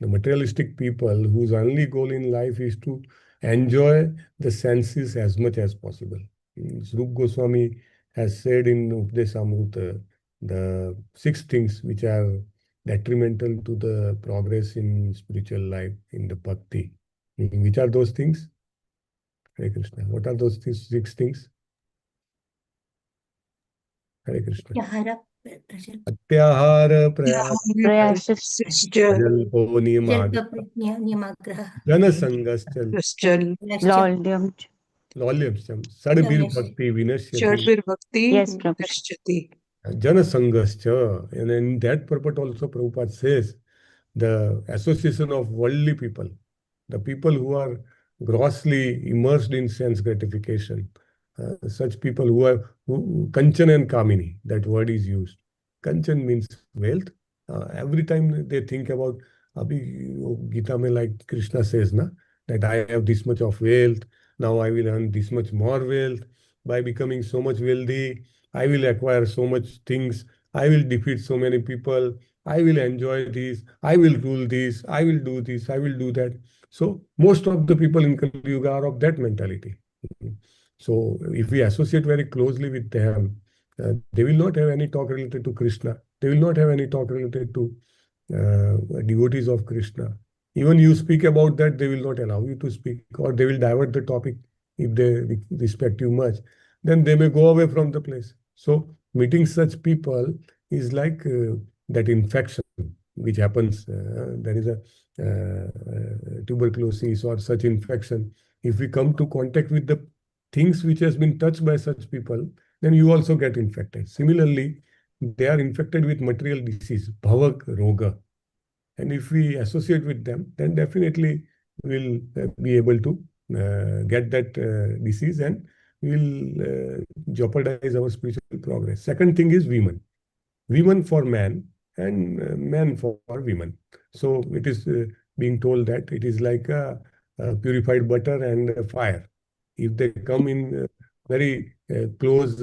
Speaker 2: materialistic people whose only goal in life is to enjoy the senses as much as possible. Srupa Goswami has said in Upadesamrita the 6 things which are detrimental to the progress in spiritual life, in the bhakti. Which are those things? Hare Krishna. What are those six things? Hare Krishna. Atyahara
Speaker 7: Prayashis.
Speaker 2: prajalpo niyamagra janasangaschal
Speaker 7: Laulyam.
Speaker 2: lolyamsyam sadbir bhakti vinashyati
Speaker 1: Shadvir Bhakti
Speaker 7: Yes, Prabhuji.
Speaker 1: Nishchati.
Speaker 2: janasangascha. And in that purport also Prabhupada says the association of worldly people, the people who are grossly immersed in sense gratification, such people who Kanchan and Kamini, that word is used. Kanchan means wealth. Every time they think about, Abhi Gita mein, like Krishna says, na, that I have this much of wealth, now I will earn this much more wealth. By becoming so much wealthy, I will acquire so much things, I will defeat so many people, I will enjoy this, I will rule this, I will do this, I will do that. So most of the people in Kali Yuga are of that mentality. So if we associate very closely with them, they will not have any talk related to Krishna. They will not have any talk related to devotees of Krishna. Even you speak about that, they will not allow you to speak, or they will divert the topic if they respect you much. Then they may go away from the place. So meeting such people is like that infection which happens. There is a tuberculosis or such infection. If we come to contact with the things which has been touched by such people, then you also get infected. Similarly, they are infected with material disease, bhavak roga. And if we associate with them, then definitely we'll be able to get that disease, and we'll jeopardize our spiritual progress. Second thing is women. Women for man and men for women. So it is being told that it is like a purified butter and a fire. If they come in very close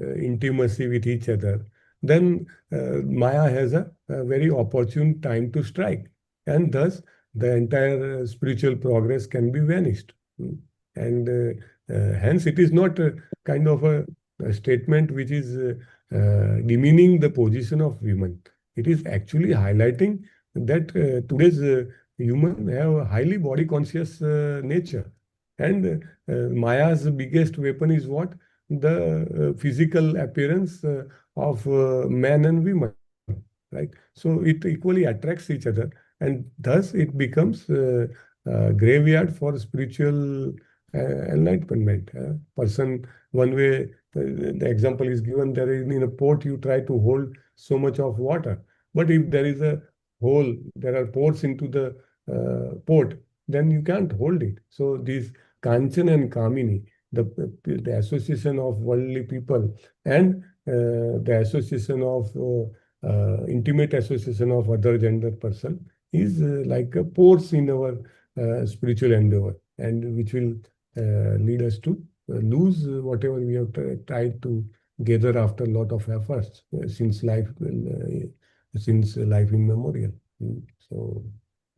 Speaker 2: intimacy with each other, then Maya has a very opportune time to strike. And thus, the entire spiritual progress can be vanished. And hence, it is not a kind of a statement which is demeaning the position of women. It is actually highlighting that today's human have a highly body conscious nature. And Maya's biggest weapon is what? The physical appearance of men and women, right? So it equally attracts each other, and thus it becomes a graveyard for spiritual enlightenment. Person, one way, the example is given, there in a port you try to hold so much of water, but if there is a hole, there are pores into the port, then you can't hold it. So these Kanchan and Kamini, the association of worldly people, and the association of intimate association of other gender person is like a pores in our spiritual endeavor, and which will lead us to lose whatever we have tried to gather after a lot of efforts since life immemorial. So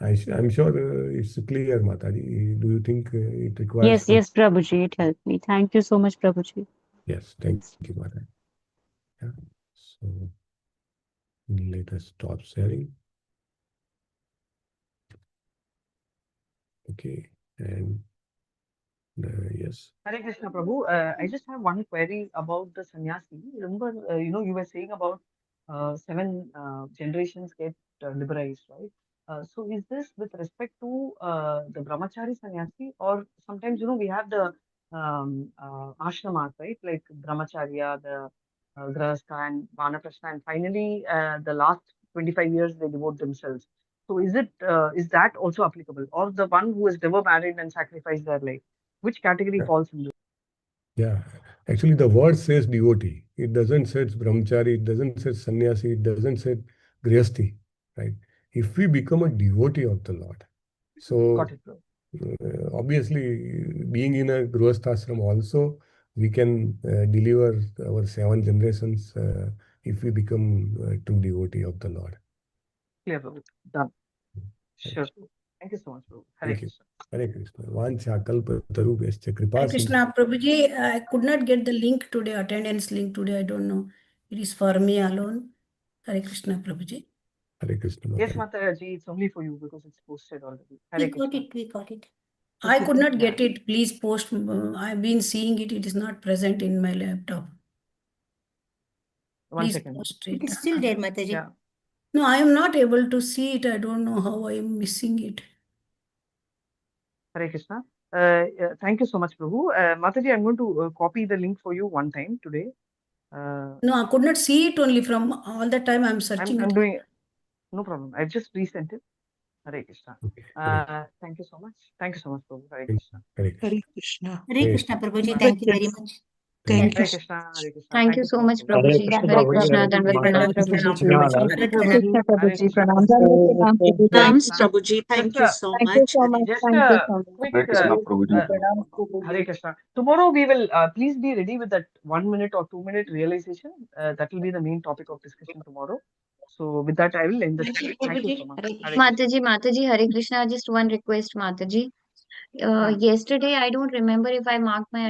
Speaker 2: I'm sure it's clear, Mataji. Do you think it requires?
Speaker 7: Yes, Prabhuji, it helped me. Thank you so much, Prabhuji.
Speaker 2: Yes, thank you, Mataji. Yeah. So let us stop sharing. Okay, and yes.
Speaker 1: Hare Krishna Prabhu. I just have one query about the sannyasi. Remember, you were saying about 7 generations get liberalized, right? So is this with respect to the brahmachari sannyasi, or sometimes we have the ashramas, right? Like brahmacharya, the grahastha and vanaprastha, and finally the last 25 years they devote themselves. So is that also applicable, or the one who has never married and sacrificed their life? Which category falls in this?
Speaker 2: Yeah, actually the word says devotee. It doesn't say brahmachari, it doesn't say sannyasi, it doesn't say grihasti, right? If we become a devotee of the Lord, so
Speaker 1: Got it, bro.
Speaker 2: Obviously being in a grihasthashram also, we can deliver our 7 generations if we become a true devotee of the Lord.
Speaker 1: Clear, bro. Done. Sure. Thank you so much, bro. Hare
Speaker 2: Thank you.
Speaker 1: Krishna.
Speaker 2: Hare Krishna. Vancha kalpatarubhyascha kripa
Speaker 8: Hare Krishna, Prabhuji, I could not get the link today, attendance link today. I don't know. It is for me alone. Hare Krishna, Prabhuji.
Speaker 2: Hare Krishna.
Speaker 1: Yes, Mataji, it's only for you because it's posted already. Hare Krishna.
Speaker 8: We got it. I could not get it. Please post. I've been seeing it. It is not present in my laptop.
Speaker 1: One
Speaker 8: Please
Speaker 1: second.
Speaker 8: post
Speaker 10: It
Speaker 8: it.
Speaker 10: is still there, Mataji.
Speaker 1: Yeah.
Speaker 8: No, I am not able to see it. I don't know how I am missing it.
Speaker 1: Hare Krishna. Thank you so much, Prabhu. Mataji, I'm going to copy the link for you one time today.
Speaker 8: No, I could not see it only from all the time I'm searching.
Speaker 1: I'm
Speaker 8: it.
Speaker 1: doing, no problem. I've just resent it. Hare Krishna.
Speaker 2: Okay.
Speaker 1: Thank you so much. Thank you so much, Prabhu. Hare
Speaker 2: Thank
Speaker 1: Krishna.
Speaker 2: you. Hare Krishna.
Speaker 5: Hare Krishna.
Speaker 10: Hare Krishna, Prabhuji. Thank you very much.
Speaker 5: Thank
Speaker 1: Hare
Speaker 5: you.
Speaker 1: Krishna. Hare Krishna.
Speaker 3: Thank you so much,
Speaker 1: Prabhu.
Speaker 3: Prabhuji. Hare Krishna, Dandavat Pranam,
Speaker 1: Hare
Speaker 3: Prabhuji.
Speaker 1: Krishna.
Speaker 3: Hare Krishna, Prabhuji. Pranam, Dandavat Pranam, Prabhuji.
Speaker 11: Thanks,
Speaker 1: Krishna.
Speaker 11: Prabhuji. Thank
Speaker 1: Just
Speaker 11: you
Speaker 1: a,
Speaker 11: so
Speaker 3: Thank you
Speaker 11: much.
Speaker 3: so much.
Speaker 1: just
Speaker 3: Thank you
Speaker 1: a
Speaker 3: so much.
Speaker 1: quick,
Speaker 12: Hare Krishna, Prabhuji.
Speaker 3: Pranam, Prabhuji.
Speaker 1: Hare Krishna. Tomorrow we will please be ready with that 1 minute or 2 minute realization. That will be the main topic of discussion tomorrow. So with that, I will end the session. Thank you so much. Hare Krishna.
Speaker 3: Mataji, Hare Krishna. Just one request, Mataji.
Speaker 1: Huh.
Speaker 3: Yesterday, I don't remember if I marked my